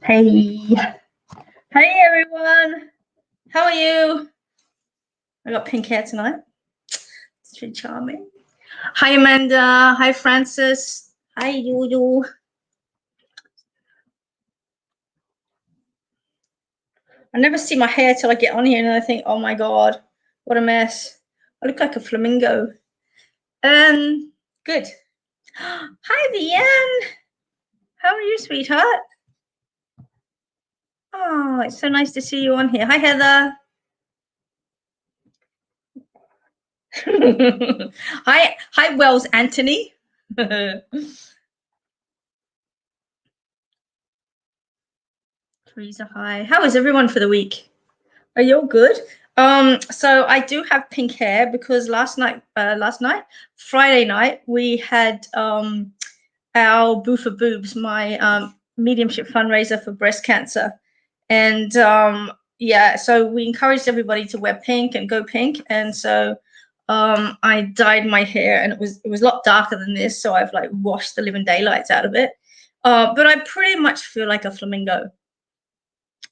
Hey, hey everyone. How are you? I got pink hair tonight. It's really charming. Hi Amanda. Hi Francis. Hi Yuyu. I never see my hair till I get on here and I think, oh my god, what a mess. I look like a flamingo. Good. Hi Vianne. How are you, sweetheart? Oh, it's so nice to see you on here. Hi Heather. Hi Wells Anthony. Teresa, hi. How is everyone for the week? Are you all good? So I do have pink hair because Friday night, we had our Boo for Boobs, my mediumship fundraiser for breast cancer. And yeah, so we encouraged everybody to wear pink and go pink. And so I dyed my hair and it was a lot darker than this. So I've like washed the living daylights out of it. But I pretty much feel like a flamingo.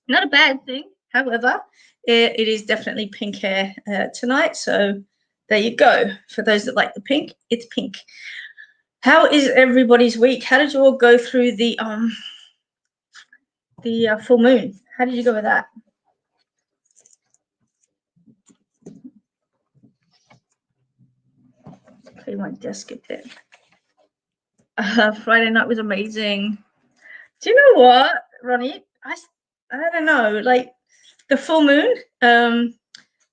Not a bad thing. However, it is definitely pink hair tonight. So there you go. For those that like the pink, it's pink. How is everybody's week? How did you all go through the full moon? How did you go with that? Clear my desk a bit. Friday night was amazing. Do you know what, Ronnie? I don't know. Like the full moon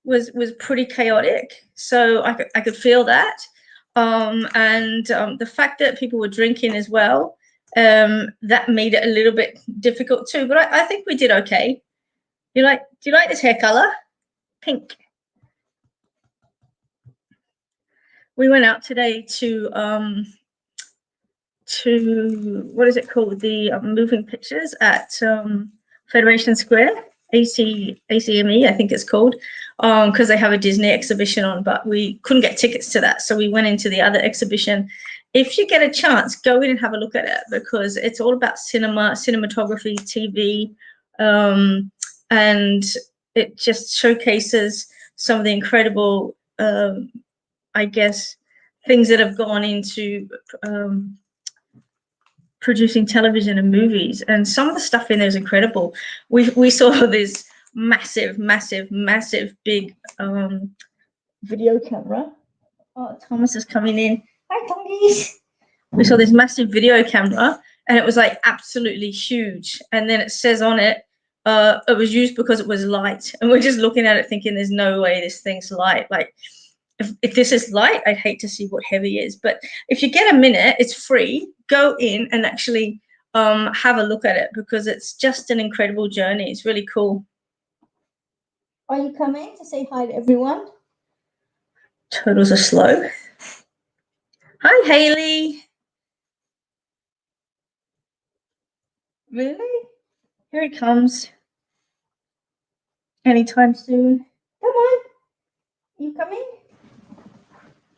was pretty chaotic, so I could feel that. And the fact that people were drinking as well, that made it a little bit difficult too. But I think we did okay. Do you like this hair color? Pink. We went out today to what is it called? The moving pictures at Federation Square, ACME, I think it's called, because they have a Disney exhibition on, but we couldn't get tickets to that, so we went into the other exhibition. If you get a chance, go in and have a look at it because it's all about cinema, cinematography, TV, and it just showcases some of the incredible, I guess, things that have gone into producing television and movies, and some of the stuff in there is incredible. We saw this massive big video camera. Oh, Thomas is coming in. Hi Thomas. We saw this massive video camera and it was like absolutely huge, and then it says on it it was used because it was light, and we're just looking at it thinking there's no way this thing's light. Like if this is light, I'd hate to see what heavy is. But if you get a minute, it's free. Go in and actually have a look at it because it's just an incredible journey. It's really cool. Are you coming to say hi to everyone? Turtles are slow. Hi, Haley. Really? Here he comes. Anytime soon. Come on. You coming?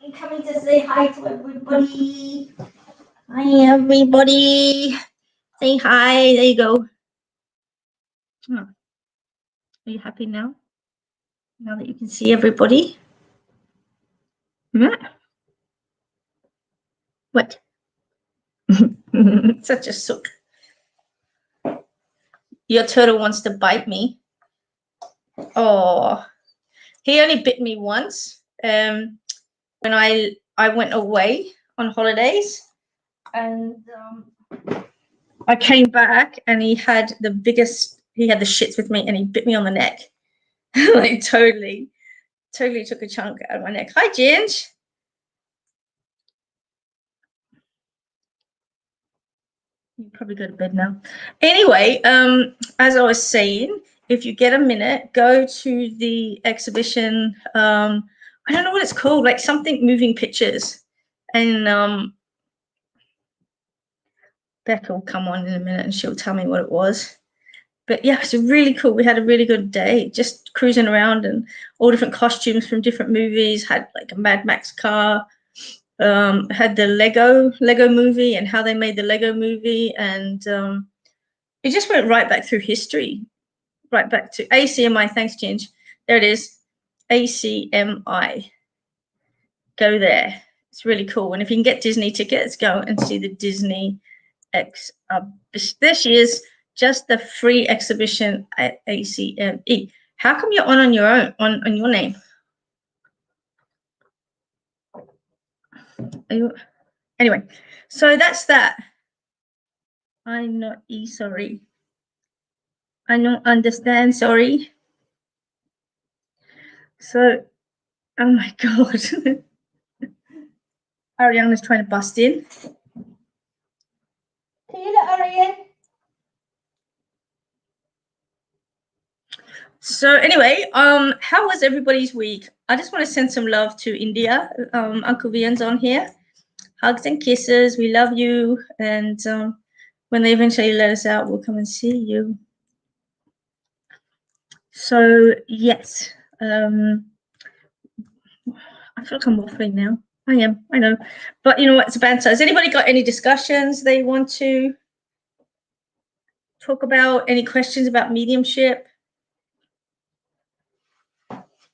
You coming to say hi to everybody? Hi, everybody. Say hi. There you go. Oh. Are you happy now? Now that you can see everybody? Yeah. What? Such a sook. Your turtle wants to bite me. Oh, he only bit me once when I went away on holidays, and I came back and he had the shits with me and he bit me on the neck. Like totally took a chunk out of my neck. Hi, Ginge. You probably go to bed now. Anyway, as I was saying, if you get a minute, go to the exhibition. I don't know what it's called, like something moving pictures. And Becca will come on in a minute and she'll tell me what it was. But yeah, it's really cool. We had a really good day, just cruising around and all different costumes from different movies. Had like a Mad Max car. Had the Lego movie and how they made the Lego movie, and It just went right back through history, right back to ACMI. Thanks, Ginge. There it is. ACMI. Go there. It's really cool. And if you can get Disney tickets, go and see the Disney X. This year's just the free exhibition at ACME. How come you're on your own, on your name? Anyway, so that's that. I'm not sorry. I don't understand, sorry. So, oh my God. Ariana's trying to bust in. Can you let Ariane? So anyway, how was everybody's week? I just want to send some love to India. Uncle Vian's on here. Hugs and kisses. We love you. And when they eventually let us out, we'll come and see you. So yes, I feel like I'm waffling now. I am, I know. But you know what, it's a banter. Has anybody got any discussions they want to talk about? Any questions about mediumship?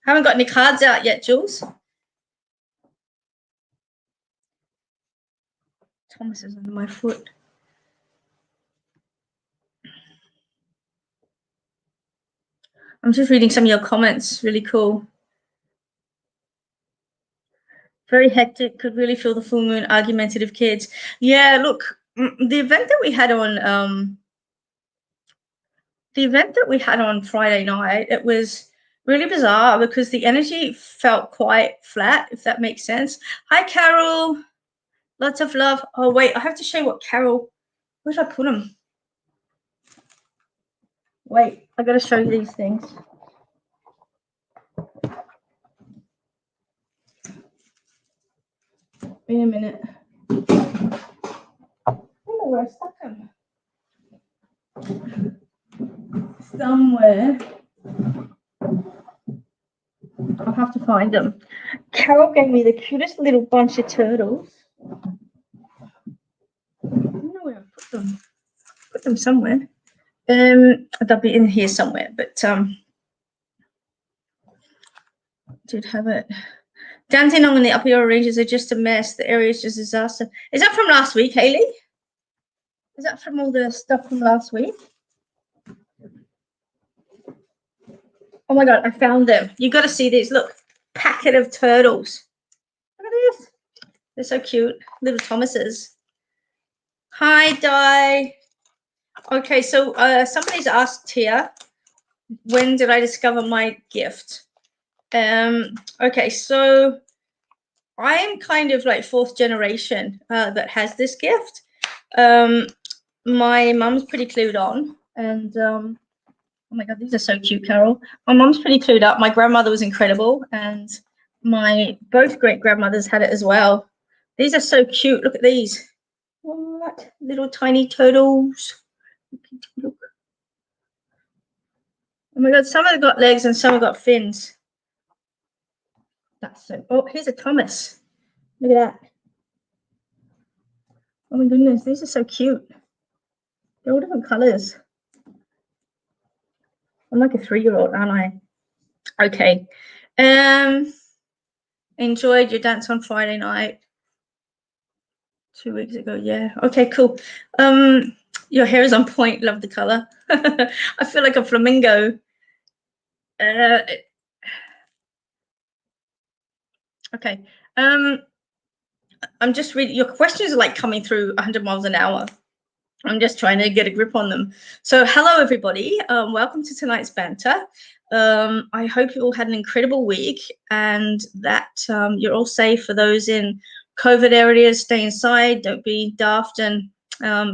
Haven't got any cards out yet, Jules. Thomas is under my foot. I'm just reading some of your comments. Really cool. Very hectic. Could really feel the full moon. Argumentative kids. Yeah, look, the event that we had on Friday night, it was really bizarre because the energy felt quite flat, if that makes sense. Hi, Carol. Lots of love. Oh, wait, I have to show you what Carol, where did I put them? Wait, I got to show you these things. In a minute. I don't know where I stuck them. Somewhere. I'll have to find them. Carol gave me the cutest little bunch of turtles. I don't know where I put them. Put them somewhere. They'll be in here somewhere, but did have it. Dandenong and the Upper Yarra Ranges are just a mess. The area is just a disaster. Is that from last week, Hayley? Is that from all the stuff from last week? Oh my God, I found them. You got to see these. Look, packet of turtles. Look at this. They're so cute. Little Thomases. Hi, Di. Okay, so somebody's asked here, when did I discover my gift? Okay, so I am kind of like fourth generation that has this gift. My mum's pretty clued on, and oh my God, these are so cute, Carol. My mum's pretty clued up. My grandmother was incredible, and my both great grandmothers had it as well. These are so cute. Look at these. What little tiny turtles. Look. Oh my God, some have got legs and some have got fins. That's so. Oh, here's a Thomas. Look at that. Oh my goodness, these are so cute. They're all different colors. I'm like a 3-year-old, aren't I? Okay. Enjoyed your dance on Friday night. 2 weeks ago, yeah. Okay, cool. Your hair is on point. Love the color. I feel like a flamingo. Okay. I'm just reading. Your questions are like coming through 100 miles an hour. I'm just trying to get a grip on them. So hello, everybody. Welcome to tonight's banter. I hope you all had an incredible week and that you're all safe. For those in COVID areas, stay inside. Don't be daft and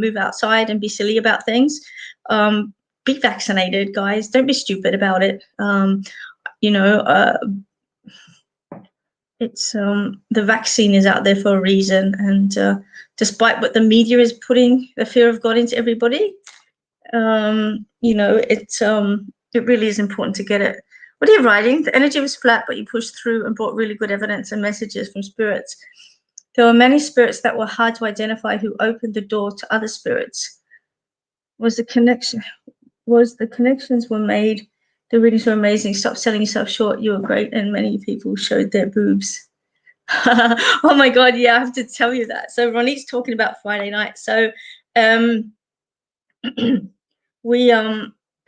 move outside and be silly about things. Be vaccinated, guys. Don't be stupid about it. It's the vaccine is out there for a reason, and despite what the media is putting the fear of God into everybody, it really is important to get it. What are you writing? The energy was flat, but you pushed through and brought really good evidence and messages from spirits. There were many spirits that were hard to identify who opened the door to other spirits. Was the connection? Was the connections were made? The readings were amazing. Stop selling yourself short. You were great, and many people showed their boobs. Oh my God, yeah, I have to tell you that. So Ronnie's talking about Friday night. So um, we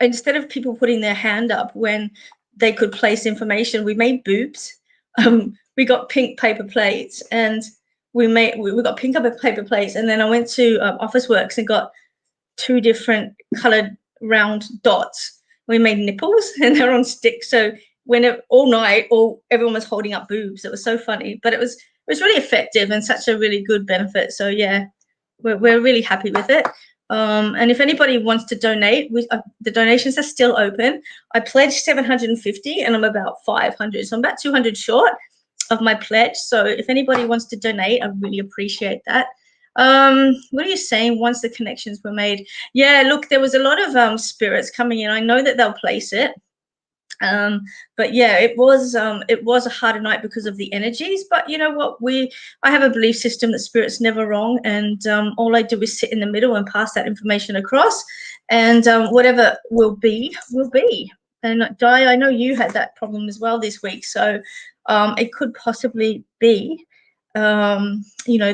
instead of people putting their hand up when they could place information, we made boobs. We got pink paper plates, and we got pink paper plates, and then I went to Officeworks and got 2 different colored round dots. We made nipples, and they're on sticks. So all night, everyone was holding up boobs. It was so funny, but it was really effective and such a really good benefit. So yeah, we're really happy with it. And if anybody wants to donate, the donations are still open. I pledged 750, and I'm about 500, so I'm about 200 short of my pledge. So if anybody wants to donate, I really appreciate that. What are you saying? Once the connections were made, yeah. Look, there was a lot of spirits coming in. I know that they'll place it. But yeah, it was a harder night because of the energies. But you know what? I have a belief system that spirit's never wrong, and all I do is sit in the middle and pass that information across, and whatever will be, will be. And Di, I know you had that problem as well this week, so it could possibly be, the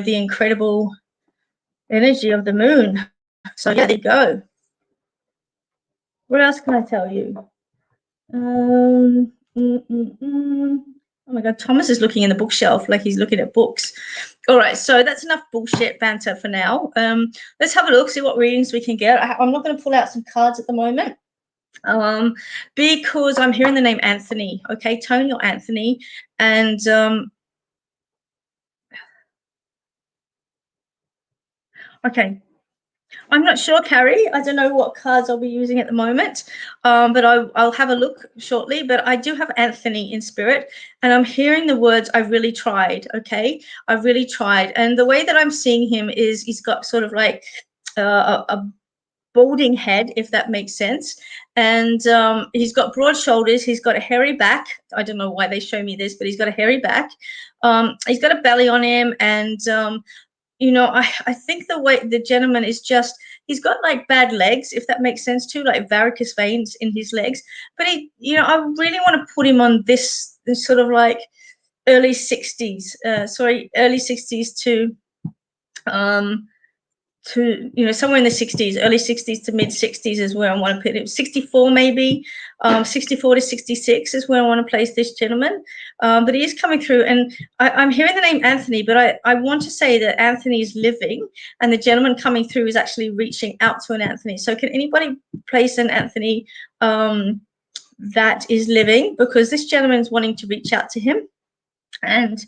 incredible energy of the moon. So yeah, there you go. What else can I tell you? Oh my God, Thomas is looking in the bookshelf like he's looking at books. All right, so that's enough bullshit banter for now. Let's have a look, see what readings we can get. I'm not going to pull out some cards at the moment because I'm hearing the name Anthony. Okay, Tony or Anthony, and okay. I'm not sure, Carrie. I don't know what cards I'll be using at the moment, but I'll have a look shortly. But I do have Anthony in spirit, and I'm hearing the words, I really tried, okay? I really tried. And the way that I'm seeing him is he's got sort of like a balding head, if that makes sense. And he's got broad shoulders. He's got a hairy back. I don't know why they show me this, but he's got a hairy back. He's got a belly on him, and I think the way the gentleman is just, he's got like bad legs, if that makes sense too, like varicose veins in his legs. But I really want to put him on this sort of like early 60s, early 60s to somewhere in the 60s, early 60s to mid 60s is where I want to put it. 64 maybe, 64 to 66 is where I want to place this gentleman. But he is coming through, and I'm hearing the name Anthony, but I want to say that Anthony is living, and the gentleman coming through is actually reaching out to an Anthony. So can anybody place an Anthony that is living? Because this gentleman is wanting to reach out to him, and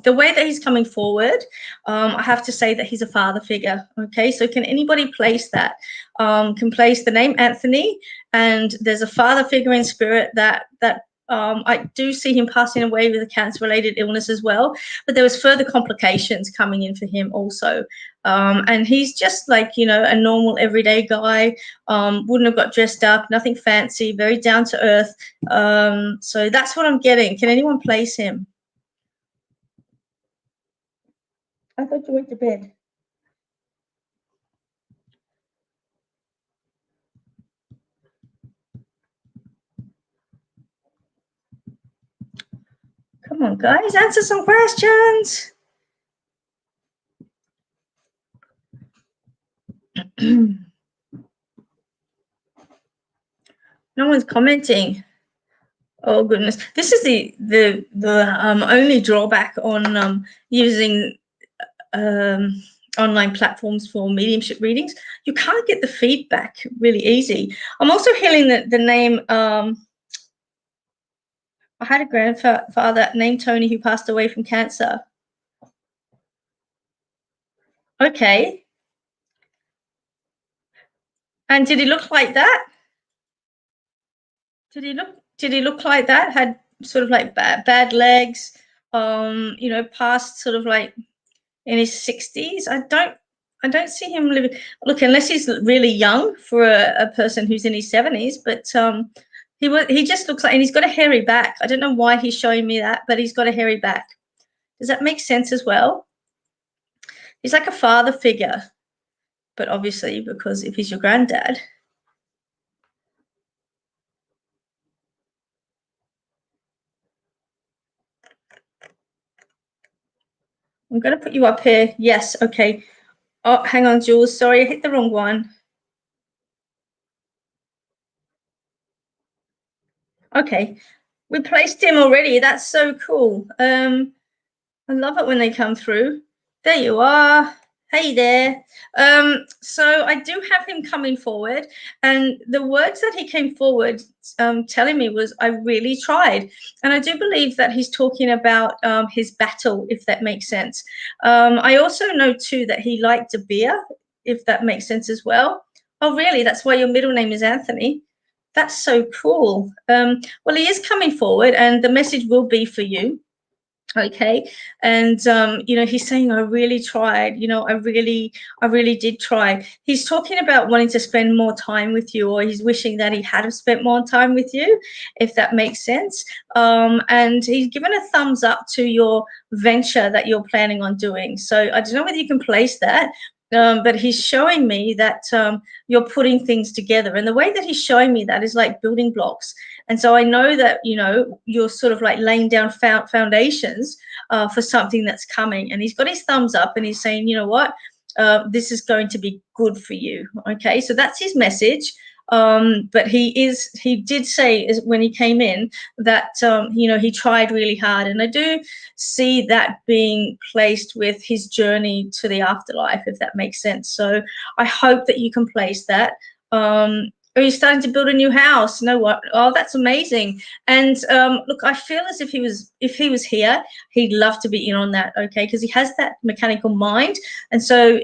the way that he's coming forward, I have to say that he's a father figure. Okay, so can anybody place that? Can place the name Anthony, and there's a father figure in spirit that I do see him passing away with a cancer-related illness as well, but there was further complications coming in for him also. And he's just like, a normal everyday guy, wouldn't have got dressed up, nothing fancy, very down to earth. So that's what I'm getting. Can anyone place him? I thought you went to bed. Come on, guys, answer some questions. No one's commenting. Oh goodness, this is the only drawback on using online platforms for mediumship readings. You can't get the feedback really easy. I'm also hearing the name. I had a grandfather named Tony who passed away from cancer. Okay. And did he look like that? Did he look like that? Had sort of like bad legs, past sort of like in his 60s. I don't see him living. Look, unless he's really young for a person who's in his 70s, but he just looks like, and he's got a hairy back. I don't know why he's showing me that, but he's got a hairy back. Does that make sense as well? He's like a father figure, but obviously because if he's your granddad. I'm going to put you up here. Yes, okay. Oh, hang on, Jules. Sorry, I hit the wrong one. Okay, we placed him already. That's so cool. I love it when they come through. There you are. Hey there. So I do have him coming forward, and the words that he came forward telling me was, I really tried. And I do believe that he's talking about his battle, if that makes sense. I also know too that he liked a beer, if that makes sense as well. Oh, really? That's why your middle name is Anthony. That's so cool. Well, he is coming forward, and the message will be for you. Okay. And he's saying, I really tried, I really did try. He's talking about wanting to spend more time with you, or he's wishing that he had spent more time with you, if that makes sense. And he's given a thumbs up to your venture that you're planning on doing. So I don't know whether you can place that. But he's showing me that you're putting things together, and the way that he's showing me that is like building blocks. And so I know that, you're sort of like laying down foundations for something that's coming. And he's got his thumbs up, and he's saying, you know what, this is going to be good for you. Okay, so that's his message. But he did say when he came in that, he tried really hard. And I do see that being placed with his journey to the afterlife, if that makes sense. So I hope that you can place that. Are you starting to build a new house? No, what? Oh, that's amazing. And look, I feel as if he was here, he'd love to be in on that. Okay, because he has that mechanical mind. And so,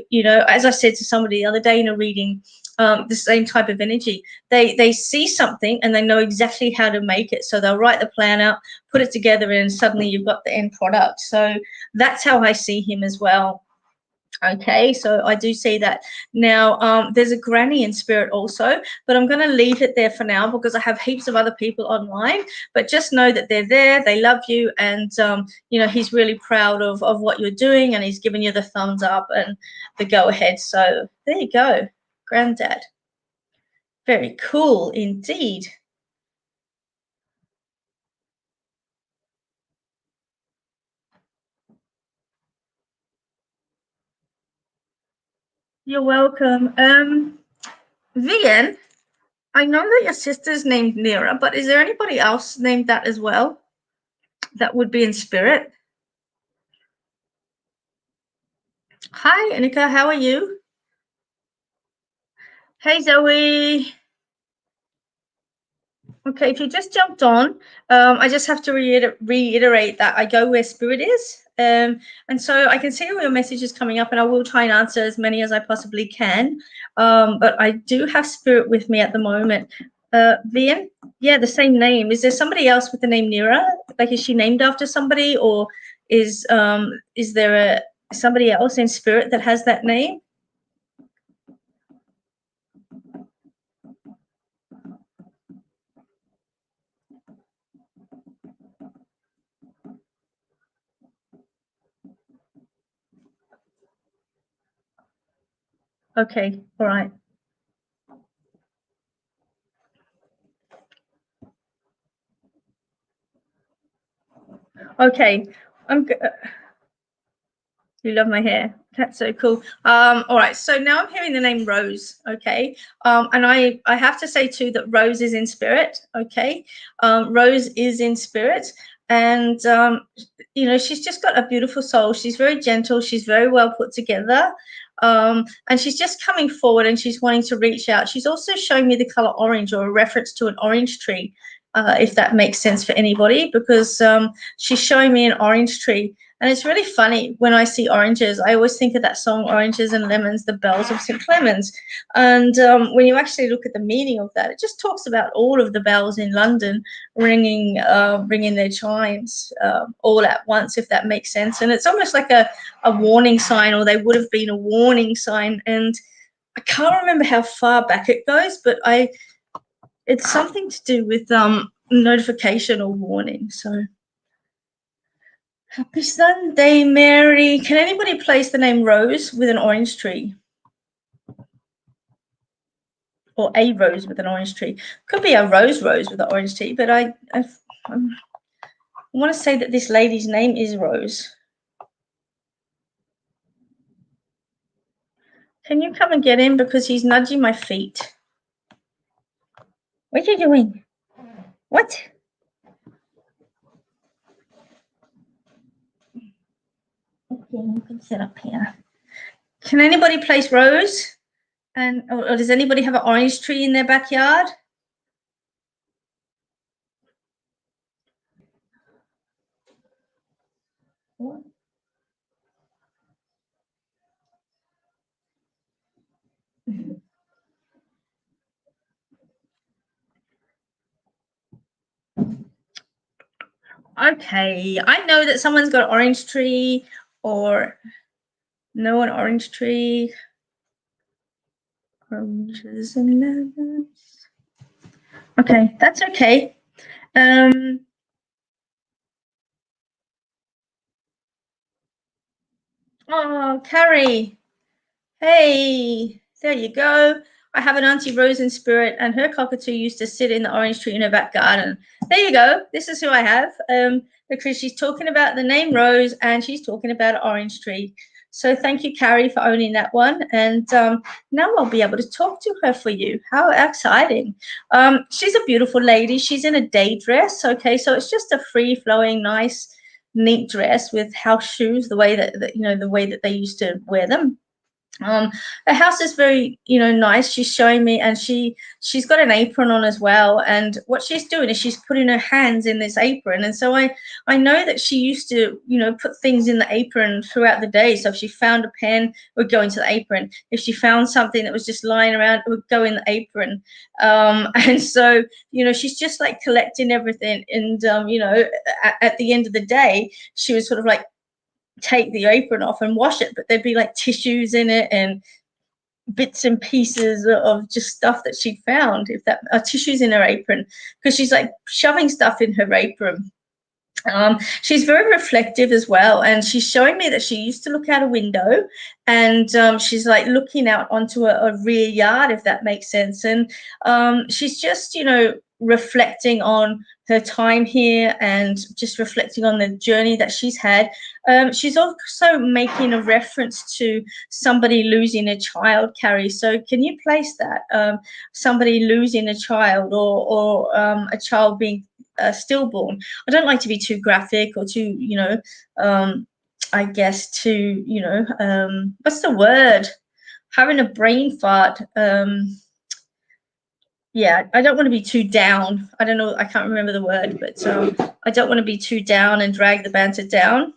as I said to somebody the other day in a reading, the same type of energy. They see something and they know exactly how to make it. So they'll write the plan out, put it together, and suddenly you've got the end product. So that's how I see him as well. Okay, so I do see that. Now, there's a granny in spirit also, but I'm going to leave it there for now because I have heaps of other people online. But just know that they're there, they love you, and he's really proud of what you're doing, and he's giving you the thumbs up and the go ahead. So there you go, granddad. Very cool indeed. You're welcome. Vian, I know that your sister's named Nira, but is there anybody else named that as well that would be in spirit? Hi, Anika, how are you? Hey, Zoe. Okay, if you just jumped on, I just have to reiterate that I go where spirit is. And so I can see all your messages coming up, and I will try and answer as many as I possibly can. But I do have spirit with me at the moment. Vian, yeah, the same name. Is there somebody else with the name Nira? Like, is she named after somebody, or is there somebody else in spirit that has that name? Okay, all right. Okay, you love my hair. That's so cool. All right. So now I'm hearing the name Rose. Okay. And I have to say too that Rose is in spirit. Okay. Rose is in spirit, and she's just got a beautiful soul. She's very gentle. She's very well put together. And she's just coming forward, and she's wanting to reach out. She's also showing me the color orange, or a reference to an orange tree, if that makes sense for anybody, because she's showing me an orange tree. And it's really funny when I see oranges. I always think of that song, Oranges and Lemons, the Bells of St. Clements. And when you actually look at the meaning of that, it just talks about all of the bells in London ringing their chimes all at once, if that makes sense. And it's almost like a warning sign, or they would have been a warning sign. And I can't remember how far back it goes, but it's something to do with notification or warning. So Happy Sunday, Mary. Can anybody place the name Rose with an orange tree? Or a rose with an orange tree. Could be a rose with an orange tree, but I want to say that this lady's name is Rose. Can you come and get him, because he's nudging my feet? What are you doing? What? Okay, you can sit up here. Can anybody place Rose? And or does anybody have an orange tree in their backyard? What? Okay, I know that someone's got an orange tree, or no, an orange tree. Oranges and lemons. Okay, that's okay. Oh, Carrie. Hey, there you go. I have an Auntie Rose in spirit, and her cockatoo used to sit in the orange tree in her back garden. There you go. This is who I have. Because she's talking about the name Rose, and she's talking about an orange tree. So thank you, Carrie, for owning that one. And now I'll be able to talk to her for you. How exciting. She's a beautiful lady. She's in a day dress. Okay, so it's just a free-flowing, nice, neat dress with house shoes, the way that the way that they used to wear them. The house is very, nice. She's showing me, and she's got an apron on as well. And what she's doing is she's putting her hands in this apron. And so I know that she used to, put things in the apron throughout the day. So if she found a pen, it would go into the apron. If she found something that was just lying around, it would go in the apron. And so, she's just like collecting everything. And, at the end of the day, she was sort of like, take the apron off and wash it, but there'd be like tissues in it and bits and pieces of just stuff that she'd found, if that tissues in her apron, because she's like shoving stuff in her apron. She's very reflective as well, and she's showing me that she used to look out a window, and she's like looking out onto a rear yard, if that makes sense. And she's just, reflecting on her time here and just reflecting on the journey that she's had. She's also making a reference to somebody losing a child, Carrie. So can you place that? Somebody losing a child, or a child being stillborn. I don't like to be too graphic or too, I guess too, what's the word? Having a brain fart. Yeah, I don't want to be too down. I don't know. I can't remember the word, but I don't want to be too down and drag the banter down.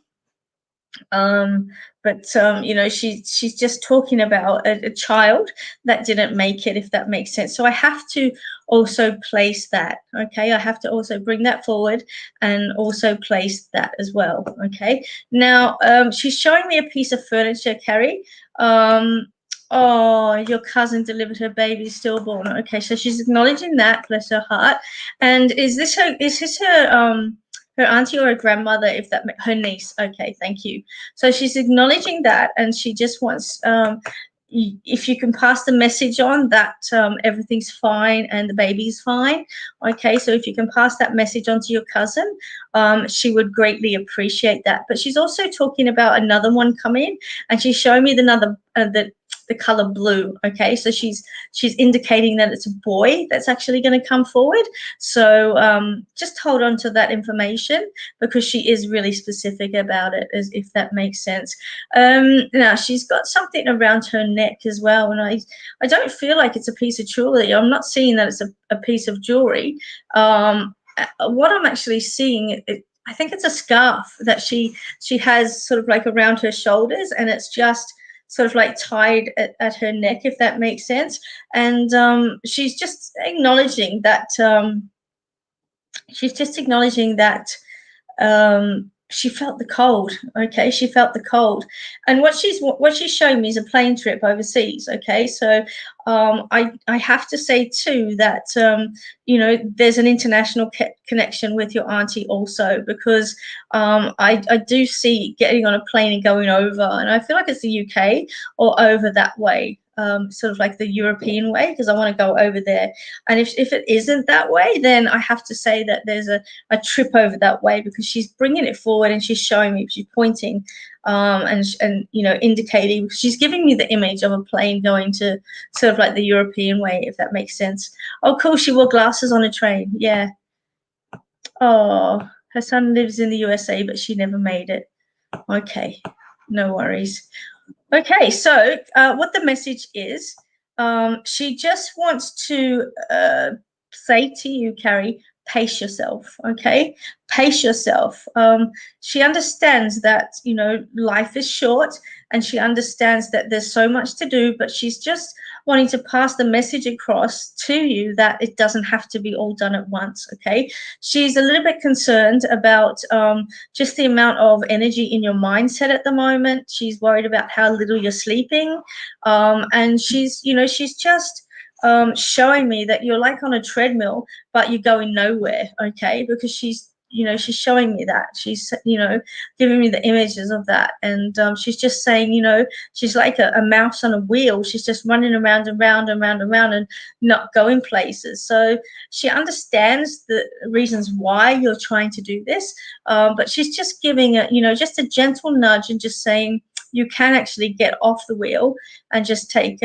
But she's just talking about a child that didn't make it, if that makes sense. So I have to also place that. Okay, I have to also bring that forward and also place that as well. Okay, now she's showing me a piece of furniture, Carrie. Oh, your cousin delivered her baby stillborn. Okay, so she's acknowledging that, bless her heart. And is this her auntie or her grandmother, if that, her niece? Okay, thank you. So she's acknowledging that, and she just wants, if you can pass the message on that everything's fine and the baby's fine. Okay, so if you can pass that message on to your cousin, she would greatly appreciate that. But she's also talking about another one coming, and she's showing me the color blue. Okay, so she's indicating that it's a boy that's actually going to come forward. So just hold on to that information, because she is really specific about it, as if that makes sense. Now she's got something around her neck as well, and I don't feel like it's a piece of jewelry. I'm not seeing that it's a piece of jewelry. What I'm actually seeing, I think it's a scarf that she has sort of like around her shoulders, and it's just sort of like tied at her neck, if that makes sense. And she's just acknowledging that she felt the cold. Okay, she felt the cold. And what she's showing me is a plane trip overseas. Okay, so I have to say too that there's an international connection with your auntie also, because I do see getting on a plane and going over, and I feel like it's the UK or over that way. Sort of like the European way, because I want to go over there. And if it isn't that way, then I have to say that there's a trip over that way, because she's bringing it forward and she's showing me, she's pointing and indicating, she's giving me the image of a plane going to sort of like the European way, if that makes sense. Oh, cool. She wore glasses on a train. Yeah. Oh, her son lives in the USA, but she never made it. Okay. No worries. Okay, so what the message is, she just wants to say to you, Carrie, pace yourself, okay? Pace yourself. She understands that, life is short, and she understands that there's so much to do, but she's just wanting to pass the message across to you that it doesn't have to be all done at once, okay? She's a little bit concerned about just the amount of energy in your mindset at the moment. She's worried about how little you're sleeping. And she's just showing me that you're like on a treadmill, but you're going nowhere, okay? Because she's showing me that. She's, giving me the images of that. And she's just saying, she's like a mouse on a wheel. She's just running around and round and round and round and not going places. So she understands the reasons why you're trying to do this. But she's just giving just a gentle nudge and just saying, you can actually get off the wheel and just take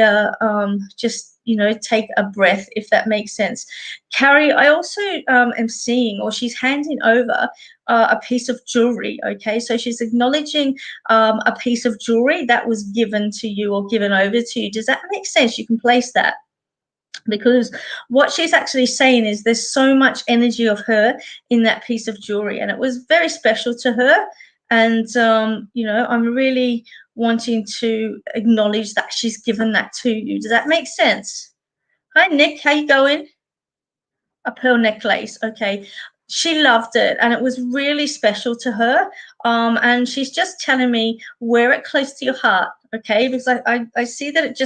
take a breath, if that makes sense. Carrie, I also am seeing, or she's handing over a piece of jewelry, okay? So she's acknowledging a piece of jewelry that was given to you or given over to you. Does that make sense? You can place that. Because what she's actually saying is there's so much energy of her in that piece of jewelry, and it was very special to her. And I'm really wanting to acknowledge that she's given that to you. Does that make sense? Hi, Nick. How you going? A pearl necklace. Okay. She loved it, and it was really special to her. And she's just telling me, wear it close to your heart, okay? Because I see that it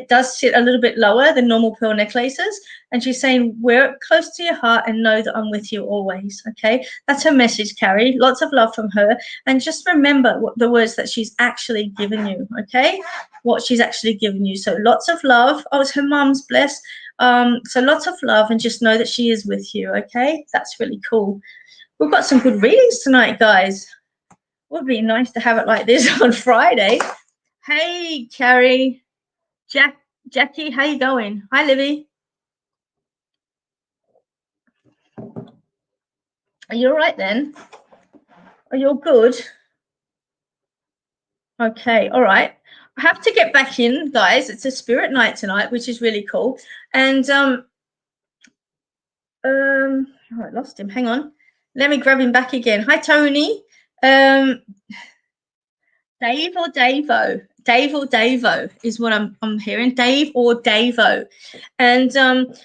does sit a little bit lower than normal pearl necklaces. And she's saying, wear it close to your heart and know that I'm with you always, okay? That's her message, Carrie. Lots of love from her. And just remember the words that she's actually given you, okay? What she's actually given you. So lots of love. Oh, it's her mom's, bless. So lots of love, and just know that she is with you, okay? That's really cool. We've got some good readings tonight, guys. Would be nice to have it like this on Friday. Hey, Carrie. Jackie, how you going? Hi, Libby. Are you all right then? Are you all good? Okay, all right. I have to get back in, guys. It's a spirit night tonight, which is really cool. And oh, I lost him. Hang on. Let me grab him back again. Hi, Tony. Dave or Davo? Dave or Davo is what I'm hearing. Dave or Davo. And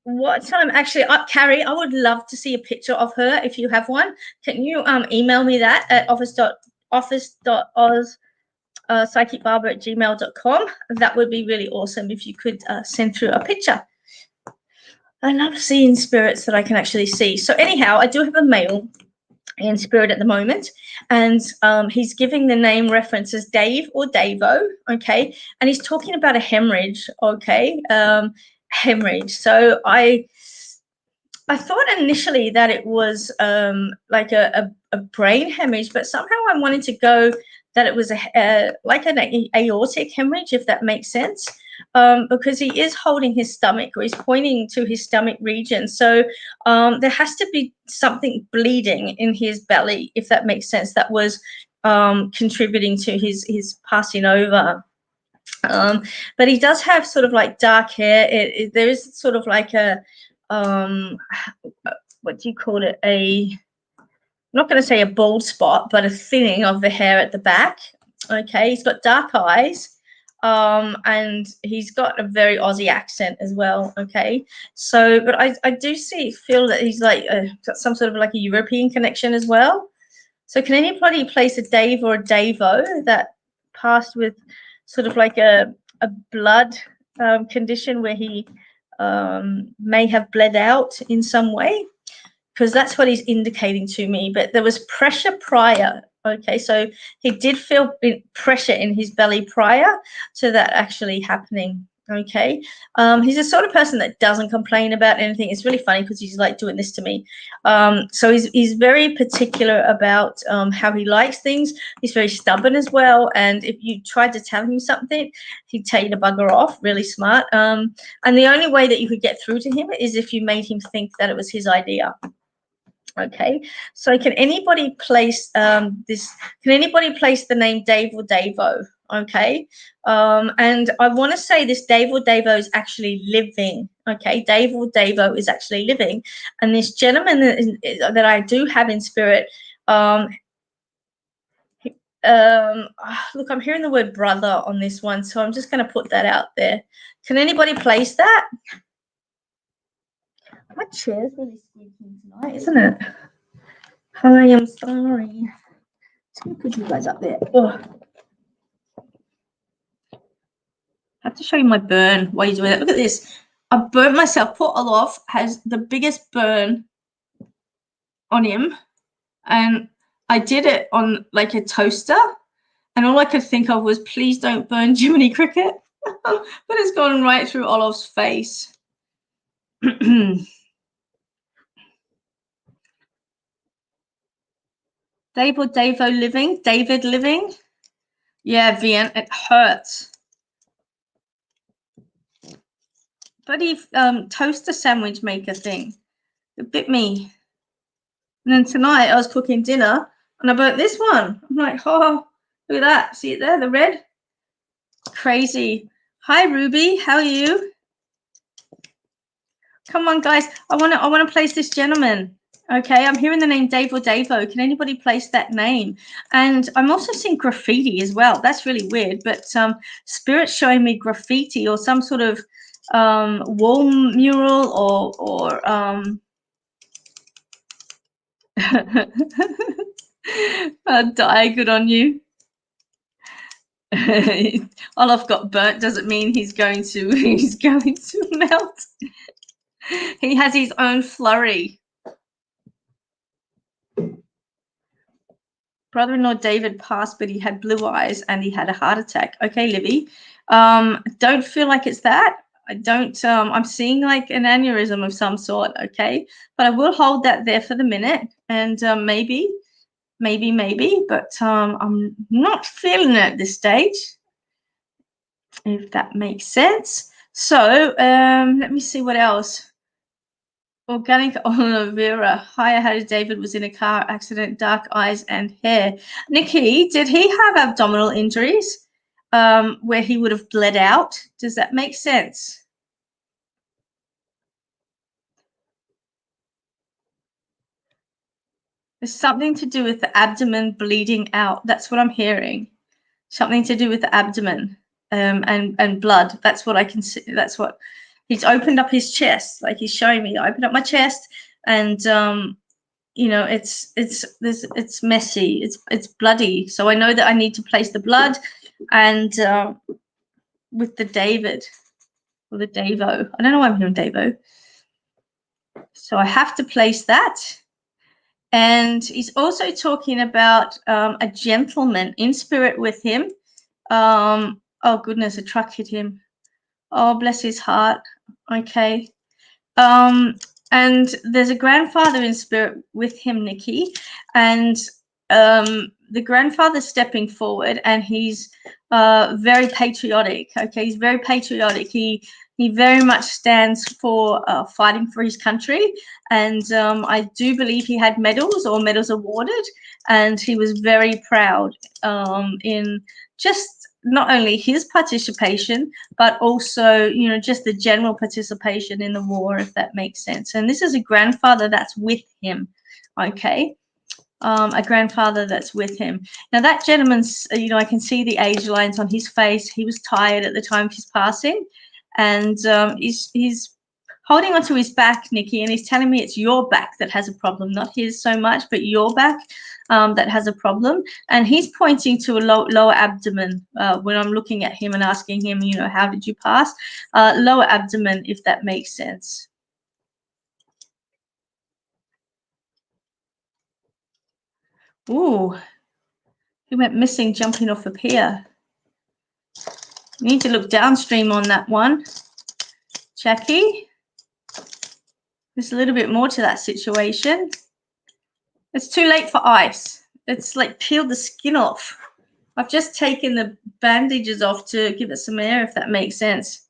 what time? Actually, Carrie, I would love to see a picture of her if you have one. Can you email me that at office.oz psychicbarber@gmail.com? That would be really awesome if you could send through a picture. I love seeing spirits that I can actually see. So anyhow, I do have a male in spirit at the moment, and he's giving the name reference as Dave or Davo, okay? And he's talking about a hemorrhage, okay? Hemorrhage. So I thought initially that it was like a brain hemorrhage, but somehow I wanted to go that it was like an aortic hemorrhage, if that makes sense, because he is holding his stomach, or he's pointing to his stomach region. So there has to be something bleeding in his belly, if that makes sense, that was contributing to his passing over. But he does have sort of like dark hair. There is sort of like a what do you call it? I'm not going to say a bald spot, but a thinning of the hair at the back. Okay, he's got dark eyes, and he's got a very Aussie accent as well. Okay, so but I do feel that he's like got some sort of like a European connection as well. So can anybody place a Dave or a Davo that passed with sort of like a blood condition where he may have bled out in some way, because that's what he's indicating to me. But there was pressure prior. Okay, so he did feel pressure in his belly prior to that actually happening. Okay, he's the sort of person that doesn't complain about anything. It's really funny because he's like doing this to me. So he's very particular about how he likes things. He's very stubborn as well. And if you tried to tell him something, he'd tell you to bugger off. Really smart. And the only way that you could get through to him is if you made him think that it was his idea. Okay, so can anybody place this? Can anybody place the name Dave or Davo? Okay, and I want to say this Dave or Davo is actually living. Okay, Dave or Davo is actually living, and this gentleman that I do have in spirit. Look, I'm hearing the word brother on this one, so I'm just going to put that out there. Can anybody place that? My chair's really squeaky tonight, isn't it? Hi, I'm sorry. Just gonna put you guys up there. Oh. I have to show you my burn while you're doing it. Look at this. I burnt myself. Poor Olaf has the biggest burn on him, and I did it on like a toaster, and all I could think of was, please don't burn Jiminy Cricket. But it's gone right through Olaf's face. Dave or Davo living? David living? Yeah, Vian, it hurts. Bloody toaster sandwich maker thing. It bit me. And then tonight I was cooking dinner and I burnt this one. I'm like, oh, look at that. See it there, the red? Crazy. Hi, Ruby. How are you? Come on, guys. I want to place this gentleman. Okay, I'm hearing the name Dave or Davo. Can anybody place that name? And I'm also seeing graffiti as well. That's really weird, but Spirit's showing me graffiti or some sort of wall mural or die, good on you. Olaf got burnt doesn't mean he's going to melt. He has his own flurry. Brother-in-law David passed, but he had blue eyes and he had a heart attack. Okay, Livy. Don't feel like it's that. I don't, I'm seeing like an aneurysm of some sort, okay? But I will hold that there for the minute and maybe, but I'm not feeling it at this stage, if that makes sense. So let me see what else. Organic aloe vera. Hi, I heard David was in a car accident, dark eyes and hair. Nikki, did he have abdominal injuries where he would have bled out? Does that make sense? There's something to do with the abdomen bleeding out. That's what I'm hearing. Something to do with the abdomen and blood. That's what I can see. That's what he's opened up his chest. Like he's showing me. I opened up my chest and you know, it's messy. It's bloody. So I know that I need to place the blood and with the David or the Davo. I don't know why I'm hearing Davo. So I have to place that. And he's also talking about a gentleman in spirit with him. Oh goodness, a truck hit him. Oh, bless his heart. Okay. And there's a grandfather in spirit with him, Nikki, and the grandfather's stepping forward, and he's very patriotic. Okay, he's very patriotic. He very much stands for fighting for his country, and I do believe he had medals or medals awarded, and he was very proud in just not only his participation, but also, you know, just the general participation in the war, if that makes sense. And this is a grandfather that's with him, okay? A grandfather that's with him. Now that gentleman's, you know, I can see the age lines on his face. He was tired at the time of his passing, and he's holding onto his back, Nikki, and he's telling me it's your back that has a problem, not his so much, but your back that has a problem. And he's pointing to a lower abdomen when I'm looking at him and asking him, you know, how did you pass? Lower abdomen, if that makes sense. Ooh, he went missing jumping off a pier. You need to look downstream on that one, Jackie. There's a little bit more to that situation. It's too late for ice. It's like peeled the skin off. I've just taken the bandages off to give it some air, if that makes sense.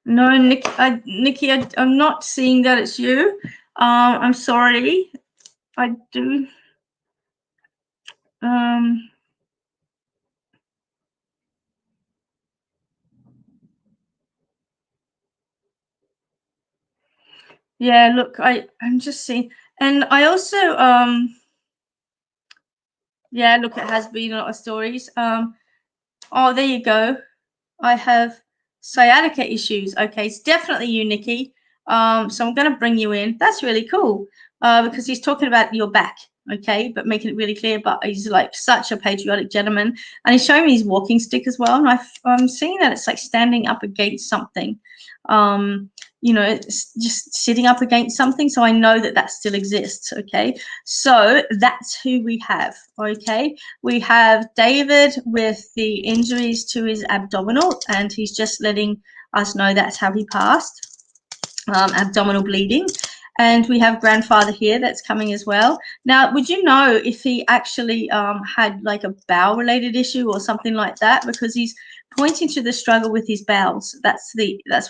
No, Nikki, I'm not seeing that it's you. I'm sorry. I do. Yeah, look, I'm just seeing, and I also yeah, look, it has been a lot of stories. Oh, there you go. I have sciatica issues. Okay, it's definitely you, Nikki. So I'm going to bring you in. That's really cool because he's talking about your back, okay, but making it really clear. But he's like such a patriotic gentleman, and he's showing me his walking stick as well. And I'm seeing that it's like standing up against something. You know, it's just sitting up against something. So I know that that still exists. Okay, so that's who we have. Okay, we have David with the injuries to his abdominal, and he's just letting us know that's how he passed, abdominal bleeding. And we have grandfather here that's coming as well. Now, would you know if he actually had like a bowel related issue or something like that? Because he's pointing to the struggle with his bowels. That's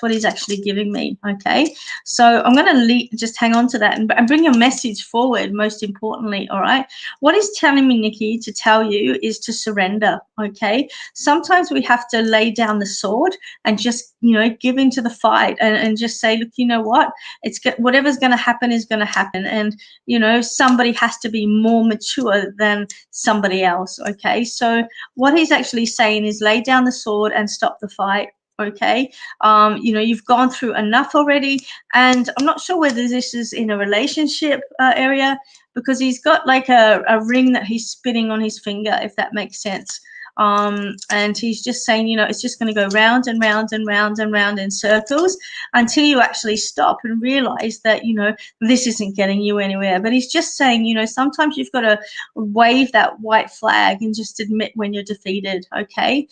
what he's actually giving me. Okay, so I'm going to just hang on to that and bring your message forward. Most importantly, all right. What he's telling me, Nikki, to tell you is to surrender. Okay, sometimes we have to lay down the sword and just, you know, give into the fight and just say, look, you know what, it's whatever's going to happen is going to happen, and you know, somebody has to be more mature than somebody else. Okay, so what he's actually saying is lay down the sword and stop the fight. Okay, you know, you've gone through enough already, and I'm not sure whether this is in a relationship area, because he's got like a ring that he's spinning on his finger, if that makes sense. And he's just saying, you know, it's just going to go round and round and round and round in circles until you actually stop and realize that, you know, this isn't getting you anywhere. But he's just saying, you know, sometimes you've got to wave that white flag and just admit when you're defeated. Okay.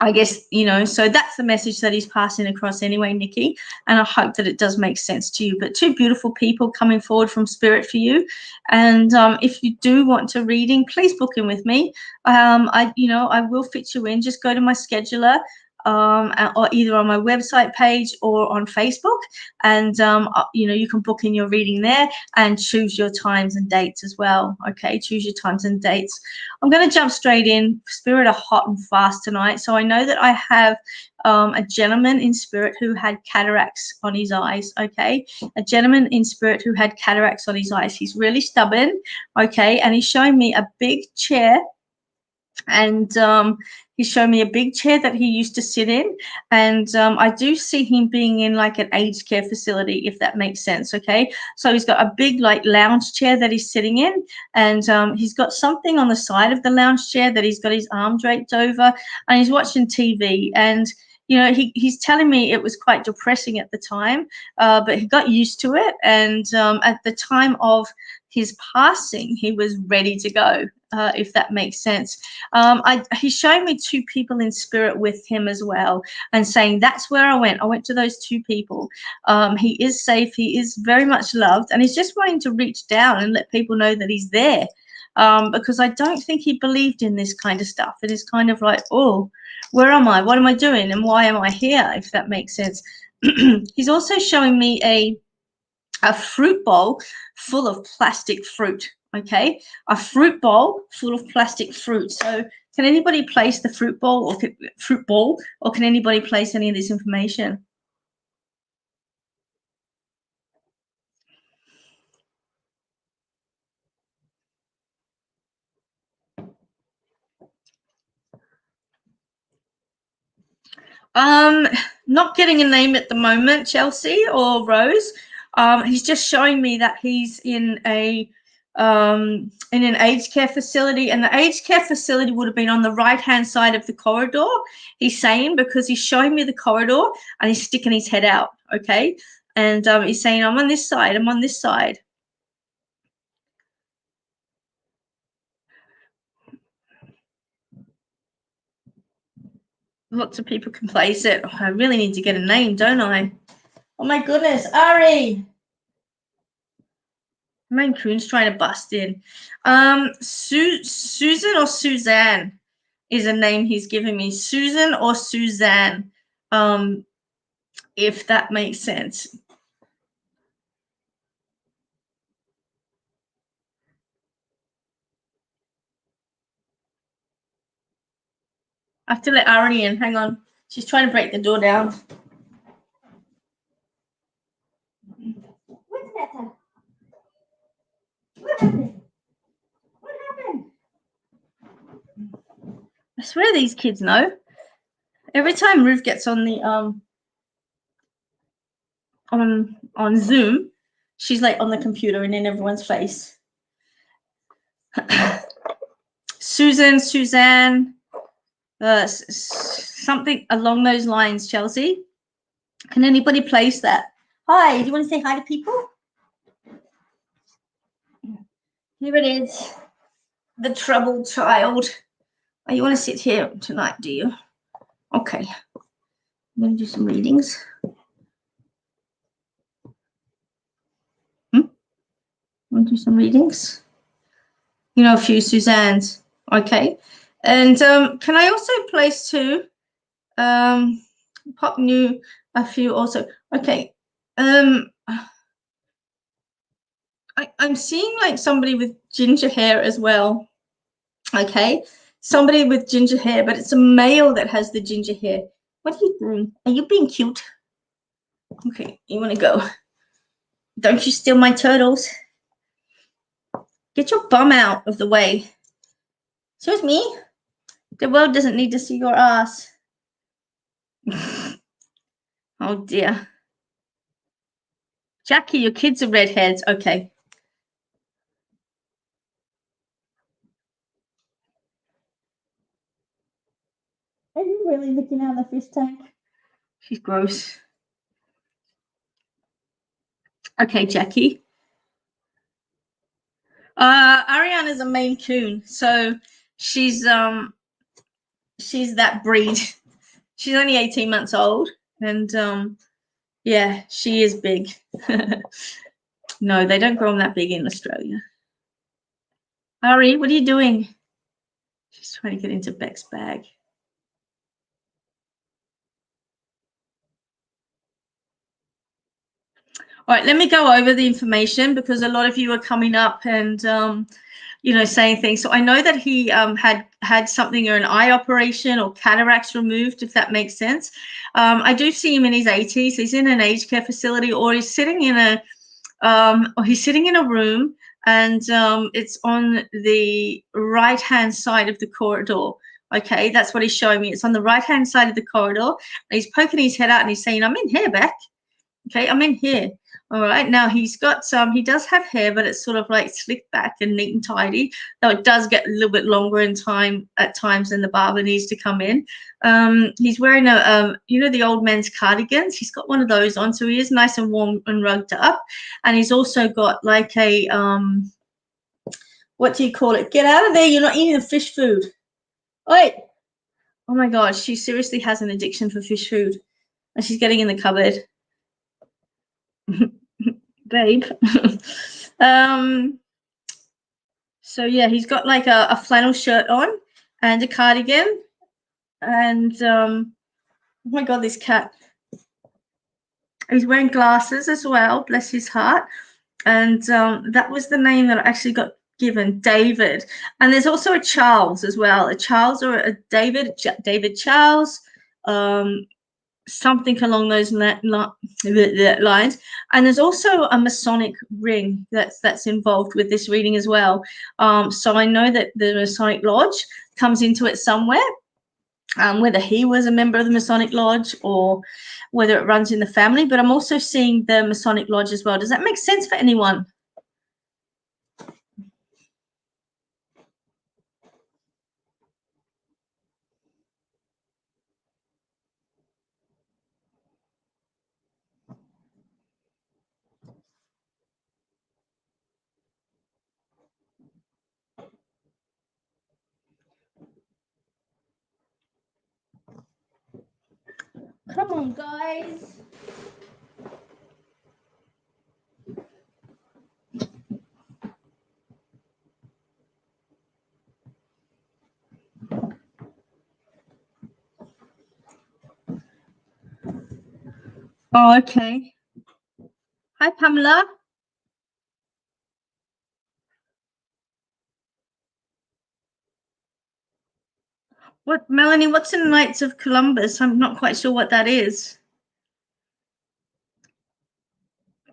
I guess, you know, so that's the message that he's passing across anyway, Nikki, and I hope that it does make sense to you. But two beautiful people coming forward from spirit for you, and if you do want a reading, please book in with me. I will fit you in. Just go to my scheduler, or either on my website page or on Facebook, and you know, you can book in your reading there and choose your times and dates as well. Okay, choose your times and dates. I'm going to jump straight in. Spirit are hot and fast tonight, so I know that I have a gentleman in spirit who had cataracts on his eyes. Okay, a gentleman in spirit who had cataracts on his eyes. He's really stubborn. Okay, and he's showing me a big chair, and he showed me a big chair that he used to sit in, and I do see him being in like an aged care facility, if that makes sense. Okay, so he's got a big like lounge chair that he's sitting in, and he's got something on the side of the lounge chair that he's got his arm draped over, and he's watching TV. And you know, he's telling me it was quite depressing at the time, but he got used to it, and at the time of his passing, he was ready to go, if that makes sense. He's showing me two people in spirit with him as well, and saying that's where I went. I went to those two people. He is safe. He is very much loved, and he's just wanting to reach down and let people know that he's there. Because I don't think he believed in this kind of stuff. It is kind of like, oh, where am I? What am I doing? And why am I here? If that makes sense. He's also showing me a fruit bowl full of plastic fruit. Okay, a fruit bowl full of plastic fruit. So can anybody place the fruit bowl, or can anybody place any of this information? Not getting a name at the moment, Chelsea or Rose. He's just showing me that he's in an aged care facility, and the aged care facility would have been on the right-hand side of the corridor. He's saying, because he's showing me the corridor and he's sticking his head out. Okay, and he's saying, "I'm on this side. I'm on this side." Lots of people can place it. Oh, I really need to get a name, don't I? Oh my goodness, Ari. Maine Coon's trying to bust in. Susan or Suzanne is a name he's giving me. Susan or Suzanne, if that makes sense. I have to let Ari in. Hang on. She's trying to break the door down. What's that? What happened? What happened? I swear these kids know. Every time Ruth gets on the on Zoom, she's like on the computer and in everyone's face. Susan, Suzanne, something along those lines, Chelsea. Can anybody place that? Hi, do you want to say hi to people? Here it is, the troubled child. Oh, you want to sit here tonight, do you? Okay. I'm going to do some readings. Want to do some readings? You know, a few Suzannes. Okay. And can I also place two? Pop new a few also. Okay. I'm seeing like somebody with ginger hair as well. Okay. Somebody with ginger hair, but it's a male that has the ginger hair. What are you doing? Are you being cute? Okay, you want to go? Don't you steal my turtles? Get your bum out of the way. Excuse me? The world doesn't need to see your ass. Oh dear. Jackie, your kids are redheads. Okay. Are you really looking out the fish tank? She's gross. Okay, Jackie. Ariana's a Maine Coon, so she's that breed. She's only 18 months old, and yeah, she is big. No, they don't grow them that big in Australia. Ari, what are you doing? She's trying to get into Bec's bag. All right, let me go over the information because a lot of you are coming up and you know, saying things. So I know that he had something or an eye operation or cataracts removed, if that makes sense. I do see him in his 80s. He's in an aged care facility, or he's sitting in a room, and it's on the right-hand side of the corridor. Okay, that's what he's showing me. It's on the right-hand side of the corridor. And he's poking his head out and he's saying, "I'm in here, Bec. Okay, I'm in here." All right, now he's got he does have hair, but it's sort of like slicked back and neat and tidy. Though it does get a little bit longer in time at times, and the barber needs to come in. He's wearing a you know, the old men's cardigans. He's got one of those on, so he is nice and warm and rugged up. And he's also got like a what do you call it? Get out of there! You're not eating the fish food. Wait! Oh my God, she seriously has an addiction for fish food, and she's getting in the cupboard. Babe. So yeah, he's got like a flannel shirt on and a cardigan, and oh my God, this cat. He's wearing glasses as well, bless his heart. And that was the name that I actually got given, David. And there's also a Charles as well, a Charles or a David Charles, something along those lines. And there's also a Masonic ring that's involved with this reading as well. So I know that the Masonic Lodge comes into it somewhere. whether he was a member of the Masonic Lodge or whether it runs in the family. But I'm also seeing the Masonic Lodge as well. Does that make sense for anyone? Come on, guys. Oh, okay. Hi, Pamela. What, Melanie, what's in the Knights of Columbus? I'm not quite sure what that is.